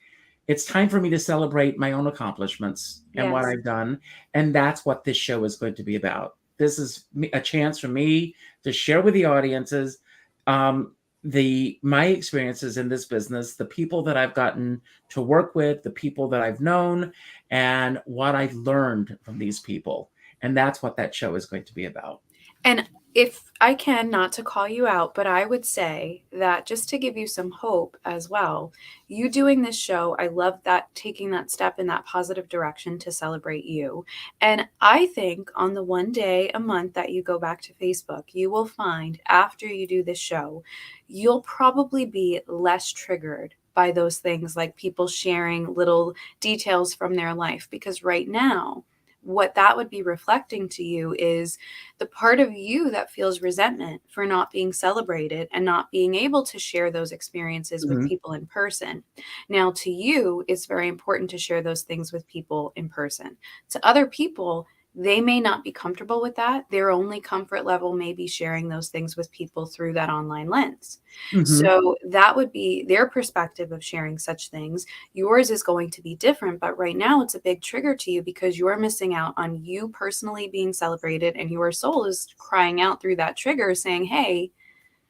It's time for me to celebrate my own accomplishments and what I've done, and that's what this show is going to be about. This is a chance for me to share with the audiences my experiences in this business, the people that I've gotten to work with, the people that I've known, and what I've learned from these people. And that's what that show is going to be about. And if I can, not to call you out, but I would say that just to give you some hope as well, you doing this show, I love that, taking that step in that positive direction to celebrate you. And I think on the one day a month that you go back to Facebook, you will find after you do this show, you'll probably be less triggered by those things like people sharing little details from their life. Because right now, what that would be reflecting to you is the part of you that feels resentment for not being celebrated and not being able to share those experiences with people in person. Now, to you, it's very important to share those things with people in person. To other people, they may not be comfortable with that. Their only comfort level may be sharing those things with people through that online lens. So that would be their perspective of sharing such things. Yours is going to be different, but right now it's a big trigger to you because you're missing out on you personally being celebrated, and your soul is crying out through that trigger saying, hey,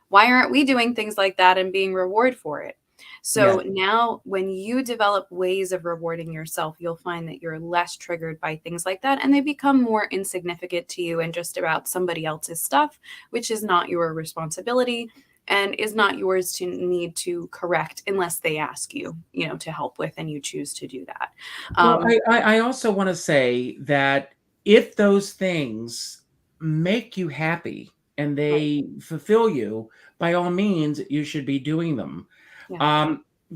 why aren't we doing things like that and being rewarded for it? So now when you develop ways of rewarding yourself, you'll find that you're less triggered by things like that, and they become more insignificant to you and just about somebody else's stuff, which is not your responsibility and is not yours to need to correct unless they ask you, to help with, and you choose to do that. Well, I also want to say that if those things make you happy and they fulfill you, by all means, you should be doing them.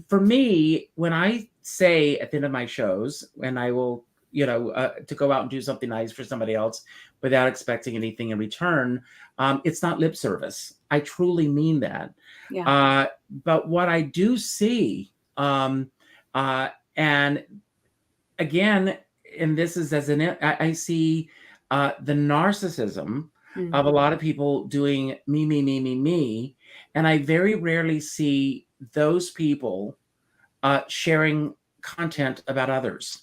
For me, when I say at the end of my shows, and I will, to go out and do something nice for somebody else without expecting anything in return, it's not lip service. I truly mean that. But what I do see, and again, and this is I see the narcissism of a lot of people doing me, me, me, me, me. And I very rarely see those people sharing content about others.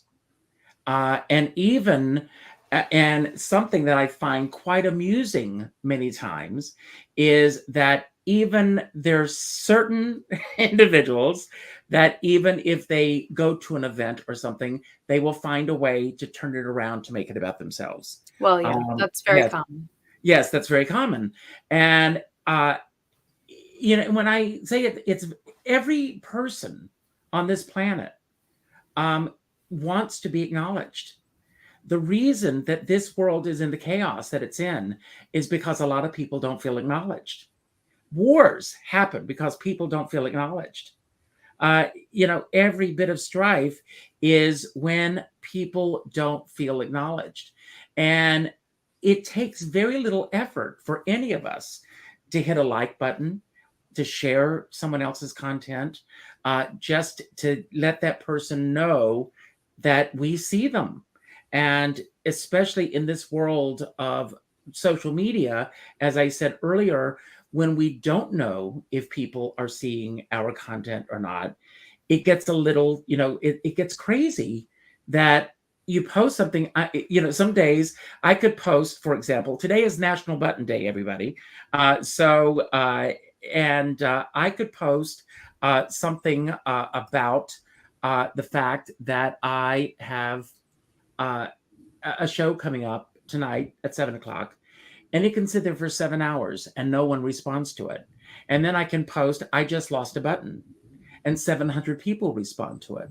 And even, and something that I find quite amusing many times is that even there's certain individuals that even if they go to an event or something, they will find a way to turn it around to make it about themselves. Well, yeah, that's very Yes, common. yes, that's very common. And when I say it, it's every person on this planet um, wants to be acknowledged. The reason that this world is in the chaos that it's in is because a lot of people don't feel acknowledged. Wars happen because people don't feel acknowledged. Every bit of strife is when people don't feel acknowledged. And it takes very little effort for any of us to hit a like button, to share someone else's content, just to let that person know that we see them. And especially in this world of social media, as I said earlier, when we don't know if people are seeing our content or not, it gets a little, it gets crazy that you post something. Some days I could post, for example, today is National Button Day, everybody. I could post something about the fact that I have a show coming up tonight at 7 o'clock, and it can sit there for 7 hours and no one responds to it. And then I can post, I just lost a button, and 700 people respond to it.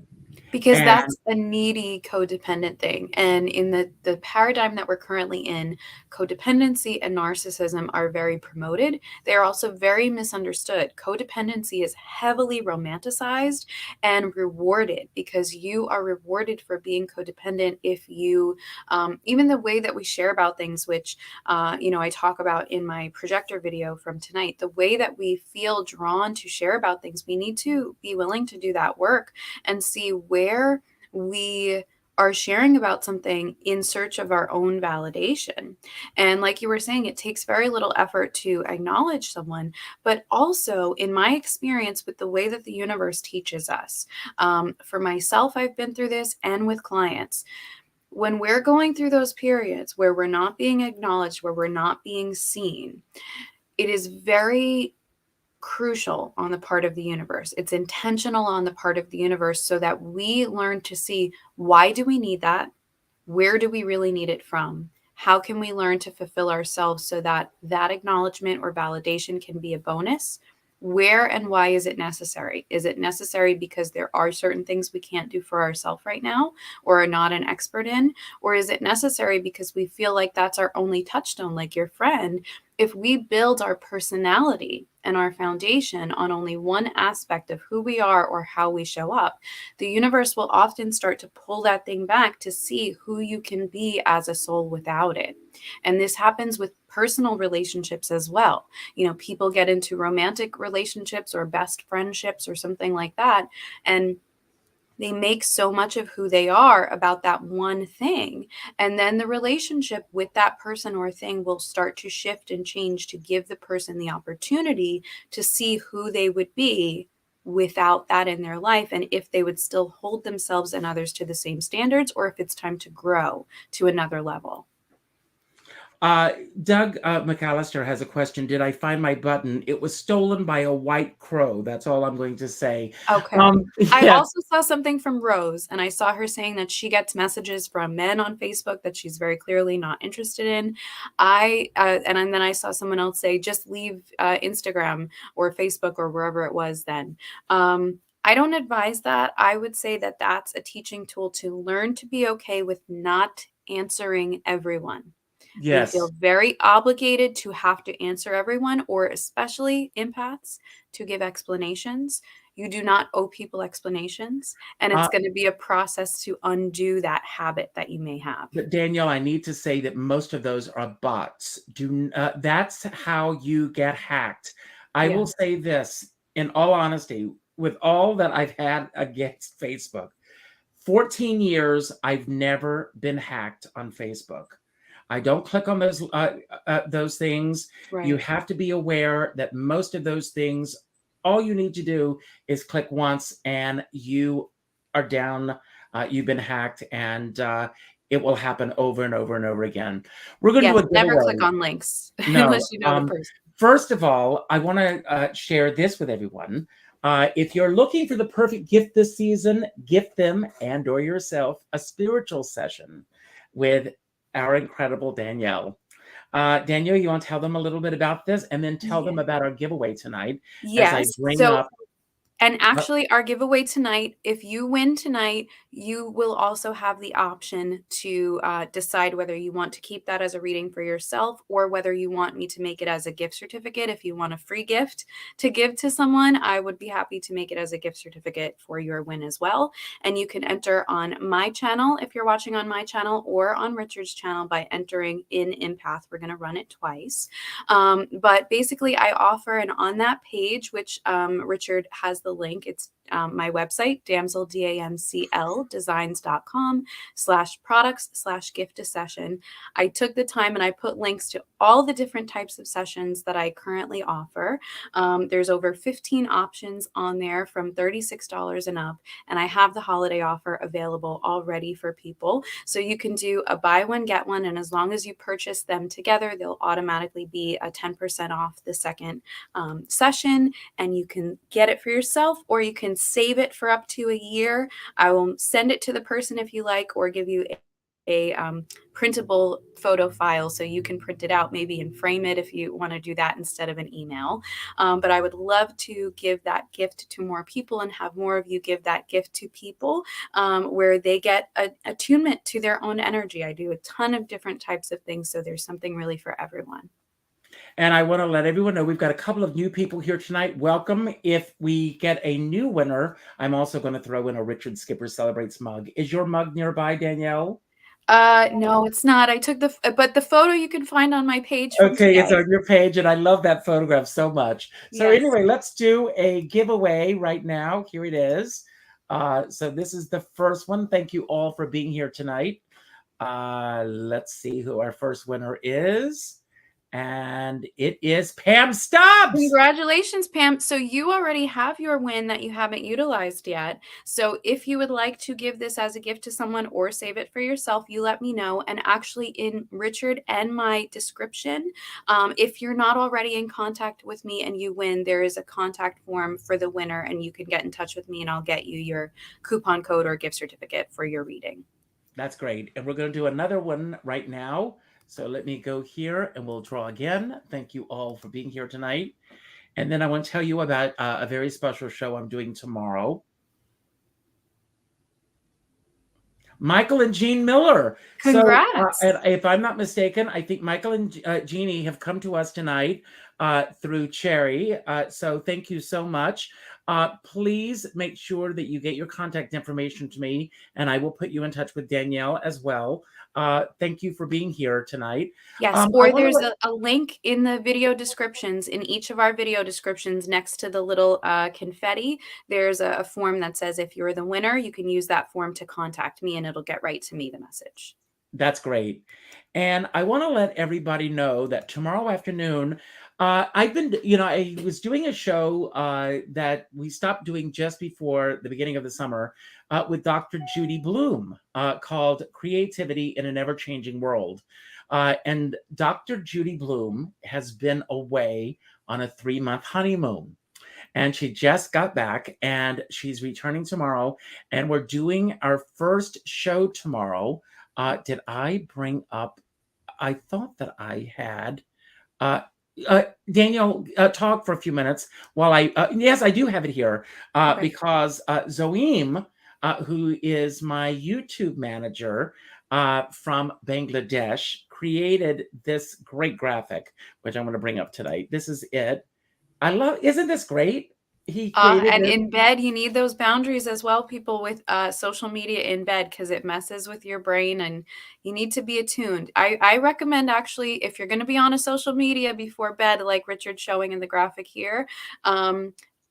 Because And that's a needy codependent thing. And in the paradigm that we're currently in, codependency and narcissism are very promoted. They are also very misunderstood. Codependency is heavily romanticized and rewarded because you are rewarded for being codependent if you, even the way that we share about things, which, I talk about in my projector video from tonight, the way that we feel drawn to share about things, we need to be willing to do that work and see where we are sharing about something in search of our own validation. And like you were saying, it takes very little effort to acknowledge someone, but also in my experience with the way that the universe teaches us, for myself, I've been through this and with clients. When we're going through those periods where we're not being acknowledged, where we're not being seen, it is very crucial on the part of the universe. It's intentional on the part of the universe so that we learn to see, why do we need that? Where do we really need it from? How can we learn to fulfill ourselves so that that acknowledgement or validation can be a bonus? Where and why is it necessary? Is it necessary because there are certain things we can't do for ourselves right now or are not an expert in? Or is it necessary because we feel like that's our only touchstone, like your friend? If we build our personality and our foundation on only one aspect of who we are or how we show up, the universe will often start to pull that thing back to see who you can be as a soul without it. And this happens with personal relationships as well. People get into romantic relationships or best friendships or something like that, and they make so much of who they are about that one thing. And then the relationship with that person or thing will start to shift and change to give the person the opportunity to see who they would be without that in their life, and if they would still hold themselves and others to the same standards, or if it's time to grow to another level. Doug McAllister has a question. Did I find my button? It was stolen by a white crow. That's all I'm going to say. Okay. I also saw something from Rose, and I saw her saying that she gets messages from men on Facebook that she's very clearly not interested in. And then I saw someone else say, just leave Instagram or Facebook or wherever it was then. I don't advise that. I would say that that's a teaching tool to learn to be okay with not answering everyone. Yes. We feel very obligated to have to answer everyone, or especially empaths, to give explanations. You do not owe people explanations, and it's going to be a process to undo that habit that you may have. But Danielle, I need to say that most of those are bots. That's how you get hacked. I will say this, in all honesty, with all that I've had against Facebook, 14 years, I've never been hacked on Facebook. I don't click on those things. Right. You have to be aware that most of those things, all you need to do is click once and you are down you've been hacked, and it will happen over and over and over again. We're going to Yes, do a never giveaway. click on links No. unless you know the person. First of all, I want to share this with everyone. If you're looking for the perfect gift this season, gift them and or yourself a spiritual session with our incredible Danielle. Danielle, you want to tell them a little bit about this and then tell them about our giveaway tonight as I Yes. bring So up. and actually, our giveaway tonight, if you win tonight, you will also have the option to decide whether you want to keep that as a reading for yourself or whether you want me to make it as a gift certificate. If you want a free gift to give to someone, I would be happy to make it as a gift certificate for your win as well. And you can enter on my channel if you're watching on my channel or on Richard's channel by entering in Empath. We're going to run it twice. But basically, I offer, and on that page, which Richard has the link, it's my website, damsel, DAMCL, designs.com/products/gift a session. I took the time and I put links to all the different types of sessions that I currently offer. There's over 15 options on there from $36 and up, and I have the holiday offer available already for people. So you can do a buy one, get one, and as long as you purchase them together, they'll automatically be a 10% off the second session, and you can get it for yourself or you can save it for up to a year. I will send it to the person if you like, or give you a printable photo file so you can print it out maybe and frame it if you want to do that instead of an email. But I would love to give that gift to more people and have more of you give that gift to people where they get attunement to their own energy. I do a ton of different types of things, so there's something really for everyone. And I want to let everyone know we've got a couple of new people here tonight. Welcome. If we get a new winner, I'm also going to throw in a Richard Skipper Celebrates mug. Is your mug nearby, Danielle? No, it's not. I took but the photo you can find on my page from Okay, today. it's on your page, and I love that photograph so much. So Yes. anyway, let's do a giveaway right now. Here it is. So this is the first one. Thank you all for being here tonight. Let's see who our first winner is. And it is Pam Stubbs. Congratulations, Pam. So you already have your win that you haven't utilized yet. So if you would like to give this as a gift to someone or save it for yourself, you let me know. And actually in Richard and my description, if you're not already in contact with me and you win, there is a contact form for the winner and you can get in touch with me and I'll get you your coupon code or gift certificate for your reading. That's great. And we're going to do another one right now. So let me go here and we'll draw again. Thank you all for being here tonight. And then I want to tell you about a very special show I'm doing tomorrow. Michael and Jean Miller. Congrats. So if I'm not mistaken, I think Michael and Jeannie have come to us tonight through Cherry. So thank you so much. Please make sure that you get your contact information to me, and I will put you in touch with Danielle as well. Thank you for being here tonight. Yes, or there's a link in the video descriptions, in each of our video descriptions next to the little confetti. There's a form that says if you're the winner, you can use that form to contact me and it'll get right to me, the message. That's great. And I want to let everybody know that tomorrow afternoon, I was doing a show that we stopped doing just before the beginning of the summer with Dr. Judy Bloom called Creativity in an Ever-Changing World. And Dr. Judy Bloom has been away on a 3-month honeymoon. And she just got back and she's returning tomorrow. And we're doing our first show tomorrow. Did I bring up? I thought that I had Danielle talk for a few minutes while yes, I do have it here Okay. because Zoeem, who is my YouTube manager from Bangladesh, created this great graphic, which I'm going to bring up tonight. This is it. Isn't this great? He created and it. in bed, you need those boundaries as well, people with social media in bed, because it messes with your brain and you need to be attuned. I recommend actually, if you're going to be on a social media before bed, like Richard's showing in the graphic here,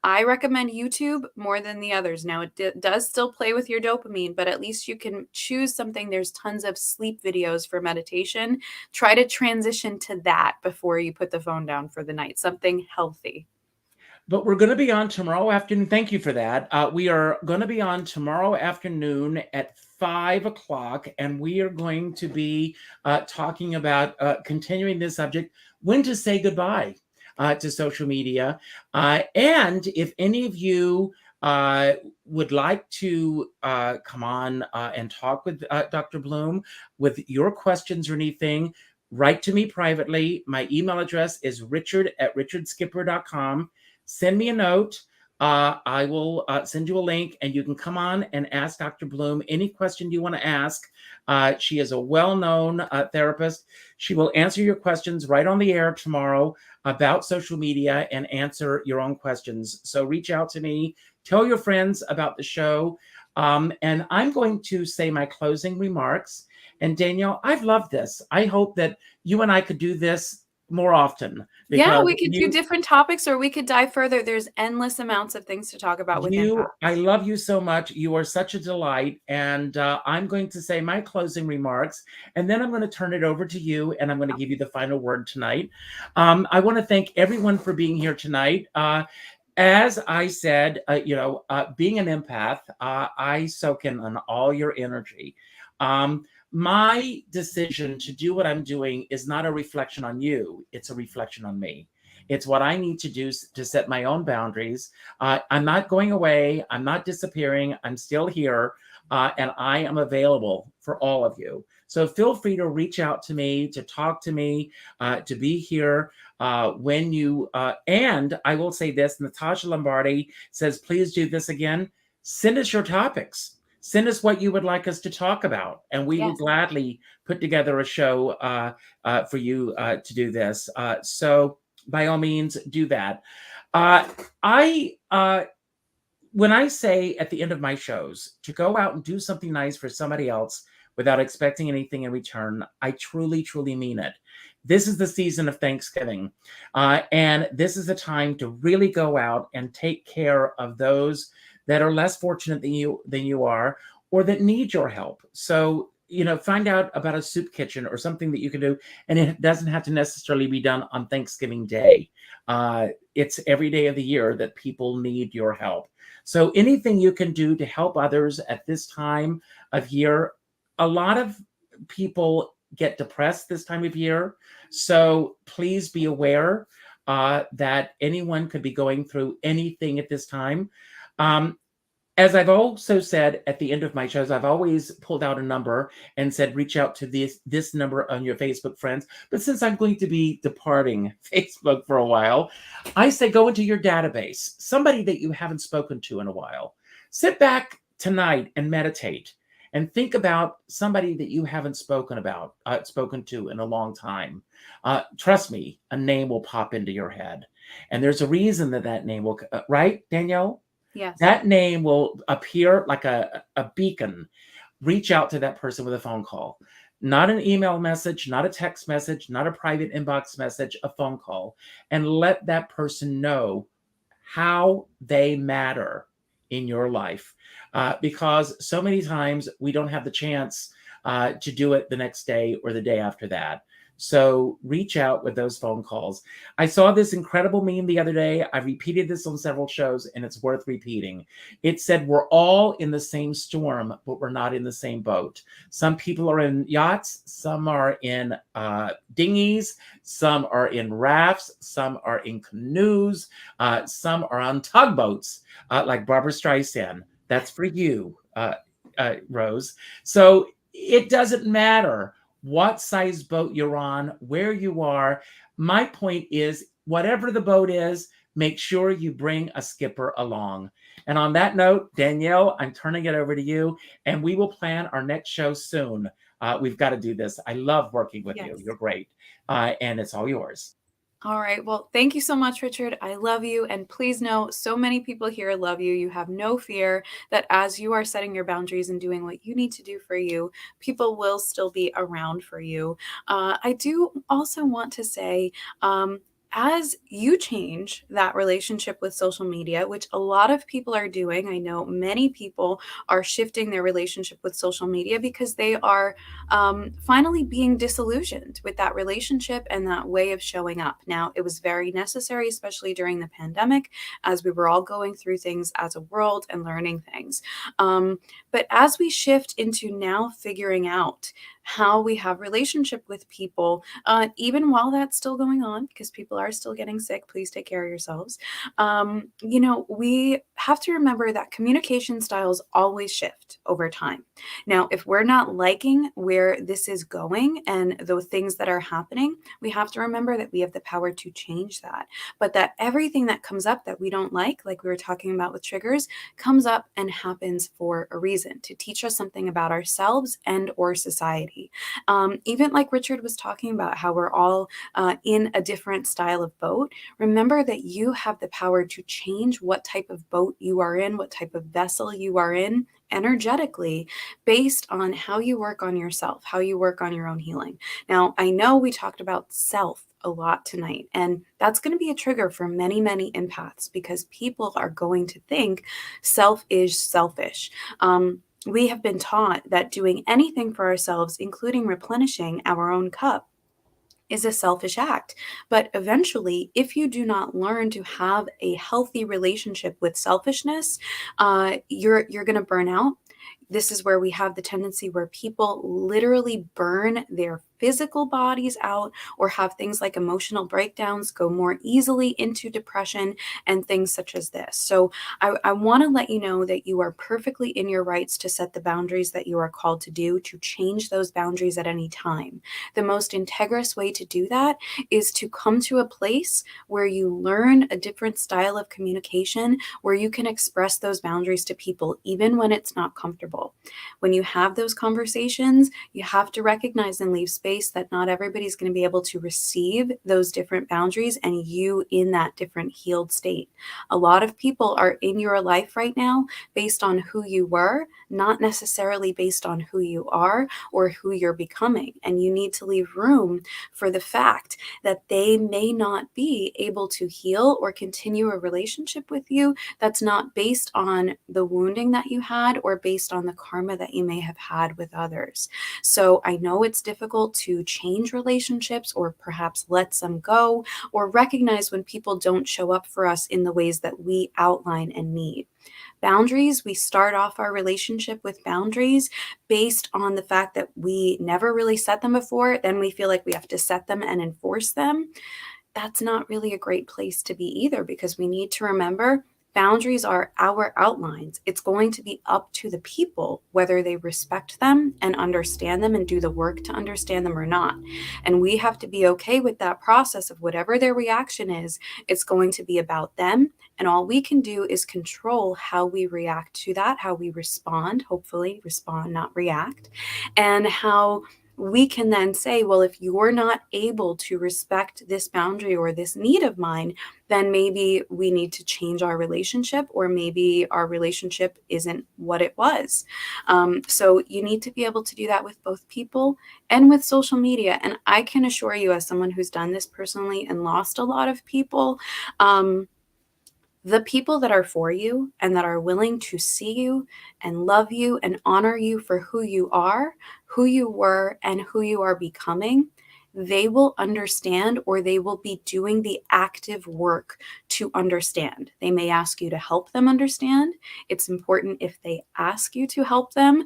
I recommend YouTube more than the others. Now, it does still play with your dopamine, but at least you can choose something. There's tons of sleep videos for meditation. Try to transition to that before you put the phone down for the night, something healthy. But we're going to be on tomorrow afternoon. Thank you for that. We are going to be on tomorrow afternoon at 5 o'clock, and we are going to be talking about continuing this subject, when to say goodbye to social media. And if any of you would like to come on and talk with Dr. Bloom with your questions or anything, write to me privately. My email address is richard@richardskipper.com. Send me a note. I will send you a link, and you can come on and ask Dr. Bloom any question you want to ask. She is a well-known therapist. She will answer your questions right on the air tomorrow about social media and answer your own questions. So reach out to me. Tell your friends about the show. And I'm going to say my closing remarks. And Danielle, I've loved this. I hope that you and I could do this more often. Yeah, we could do different topics, or we could dive further. There's endless amounts of things to talk about with empaths. I love you so much. You are such a delight. And I'm going to say my closing remarks, and then I'm going to turn it over to you, and I'm going to give you the final word tonight. I want to thank everyone for being here tonight. As I said, being an empath, I soak in on all your energy. My decision to do what I'm doing is not a reflection on you. It's a reflection on me. It's what I need to do to set my own boundaries. I'm not going away. I'm not disappearing. I'm still here, and I am available for all of you. So feel free to reach out to me, to talk to me, to be here when you, and I will say this, Natasha Lombardi says, please do this again. Send us your topics. Send us what you would like us to talk about, and we will gladly put together a show for you to do this. So by all means, do that. When I say at the end of my shows to go out and do something nice for somebody else without expecting anything in return, I truly, truly mean it. This is the season of Thanksgiving, and this is a time to really go out and take care of those that are less fortunate than you are, or that need your help. So, find out about a soup kitchen or something that you can do, and it doesn't have to necessarily be done on Thanksgiving Day. It's every day of the year that people need your help. So anything you can do to help others at this time of year. A lot of people get depressed this time of year. So please be aware that anyone could be going through anything at this time. As I've also said at the end of my shows, I've always pulled out a number and said, reach out to this number on your Facebook friends. But since I'm going to be departing Facebook for a while, I say go into your database, somebody that you haven't spoken to in a while. Sit back tonight and meditate and think about somebody that you haven't spoken to in a long time. Trust me, a name will pop into your head. And there's a reason that name will, right, Danielle? Yes. That name will appear like a beacon. Reach out to that person with a phone call. Not an email message, not a text message, not a private inbox message, a phone call. And let that person know how they matter in your life. Because so many times we don't have the chance to do it the next day or the day after that. So reach out with those phone calls. I saw this incredible meme the other day. I repeated this on several shows, and it's worth repeating. It said, we're all in the same storm, but we're not in the same boat. Some people are in yachts. Some are in dinghies. Some are in rafts. Some are in canoes. Some are on tugboats, like Barbara Streisand. That's for you, Rose. So it doesn't matter what size boat you're on, where you are. My point is, whatever the boat is, make sure you bring a skipper along. And on that note, Danielle, I'm turning it over to you, and we will plan our next show soon. We've got to do this. I love working with you. You're great. And it's all yours. All right. Well, thank you so much, Richard. I love you. And please know, so many people here love you. You have no fear that as you are setting your boundaries and doing what you need to do for you, people will still be around for you. I do also want to say, as you change that relationship with social media, which a lot of people are doing, I know many people are shifting their relationship with social media because they are finally being disillusioned with that relationship and that way of showing up. Now, it was very necessary, especially during the pandemic, as we were all going through things as a world and learning things. But as we shift into now figuring out how we have relationship with people, even while that's still going on, because people are still getting sick, please take care of yourselves. We have to remember that communication styles always shift over time. Now, if we're not liking where this is going and the things that are happening, we have to remember that we have the power to change that. But that everything that comes up that we don't like we were talking about with triggers, comes up and happens for a reason, to teach us something about ourselves and or society. Even like Richard was talking about, how we're all in a different style of boat. Remember that you have the power to change what type of boat you are in, what type of vessel you are in energetically, based on how you work on yourself, how you work on your own healing. Now, I know we talked about self a lot tonight, and that's going to be a trigger for many, many empaths, because people are going to think self is selfish. We have been taught that doing anything for ourselves, including replenishing our own cup, is a selfish act. But eventually, if you do not learn to have a healthy relationship with selfishness, you're going to burn out. This is where we have the tendency where people literally burn their physical bodies out, or have things like emotional breakdowns, go more easily into depression and things such as this. So I want to let you know that you are perfectly in your rights to set the boundaries that you are called to do, to change those boundaries at any time. The most integrous way to do that is to come to a place where you learn a different style of communication, where you can express those boundaries to people, even when it's not comfortable. When you have those conversations, you have to recognize and leave space that not everybody's going to be able to receive those different boundaries and you in that different healed state. A lot of people are in your life right now based on who you were, not necessarily based on who you are or who you're becoming. And you need to leave room for the fact that they may not be able to heal or continue a relationship with you that's not based on the wounding that you had or based on the karma that you may have had with others. So I know it's difficult to change relationships, or perhaps let some go, or recognize when people don't show up for us in the ways that we outline and need. Boundaries, we start off our relationship with boundaries based on the fact that we never really set them before. Then we feel like we have to set them and enforce them. That's not really a great place to be either, because we need to remember boundaries are our outlines. It's going to be up to the people whether they respect them and understand them and do the work to understand them or not. And we have to be okay with that process of whatever their reaction is. It's going to be about them. And all we can do is control how we react to that, how we respond, hopefully respond, not react, and how we can then say, well, if you're not able to respect this boundary or this need of mine, then maybe we need to change our relationship, or maybe our relationship isn't what it was. So you need to be able to do that with both people and with social media. And I can assure you, as someone who's done this personally and lost a lot of people, the people that are for you and that are willing to see you and love you and honor you for who you are, who you were, and who you are becoming, they will understand, or they will be doing the active work to understand. They may ask you to help them understand. It's important if they ask you to help them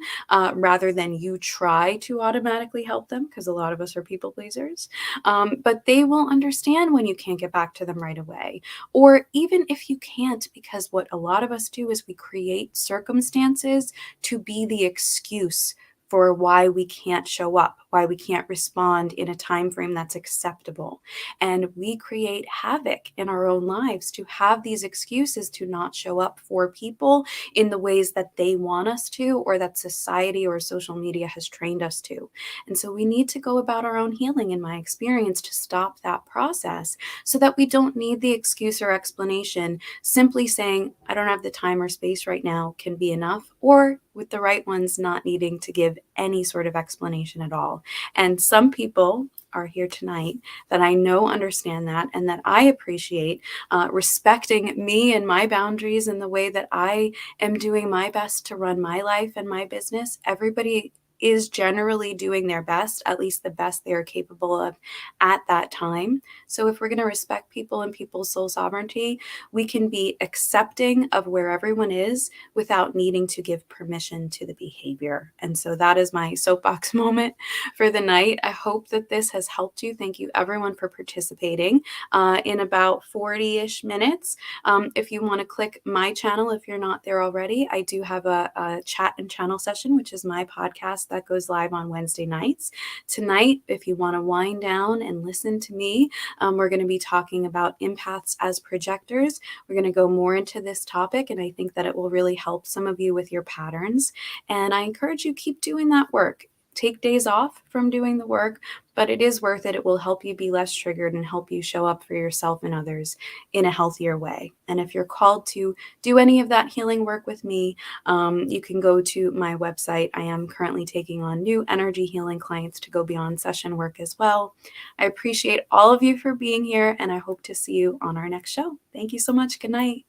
rather than you try to automatically help them, because a lot of us are people pleasers. But they will understand when you can't get back to them right away. Or even if you can't, because what a lot of us do is we create circumstances to be the excuse for why we can't show up, why we can't respond in a time frame that's acceptable. And we create havoc in our own lives to have these excuses to not show up for people in the ways that they want us to, or that society or social media has trained us to. And so we need to go about our own healing, in my experience, to stop that process, so that we don't need the excuse or explanation. Simply saying, I don't have the time or space right now, can be enough, or with the right ones, not needing to give any sort of explanation at all. And some people are here tonight that I know understand that and that I appreciate respecting me and my boundaries and the way that I am doing my best to run my life and my business. Everybody is generally doing their best, at least the best they are capable of at that time. So if we're going to respect people and people's soul sovereignty, we can be accepting of where everyone is without needing to give permission to the behavior. And so that is my soapbox moment for the night. I hope that this has helped you. Thank you everyone for participating in about 40-ish minutes. If you want to click my channel, if you're not there already, I do have a chat and channel session, which is my podcast that goes live on Wednesday nights. Tonight, if you want to wind down and listen to me, we're going to be talking about empaths as projectors. We're going to go more into this topic, and I think that it will really help some of you with your patterns. And I encourage you keep doing that work. Take days off from doing the work, but it is worth it. It will help you be less triggered and help you show up for yourself and others in a healthier way. And if you're called to do any of that healing work with me, you can go to my website. I am currently taking on new energy healing clients to go beyond session work as well. I appreciate all of you for being here, and I hope to see you on our next show. Thank you so much. Good night.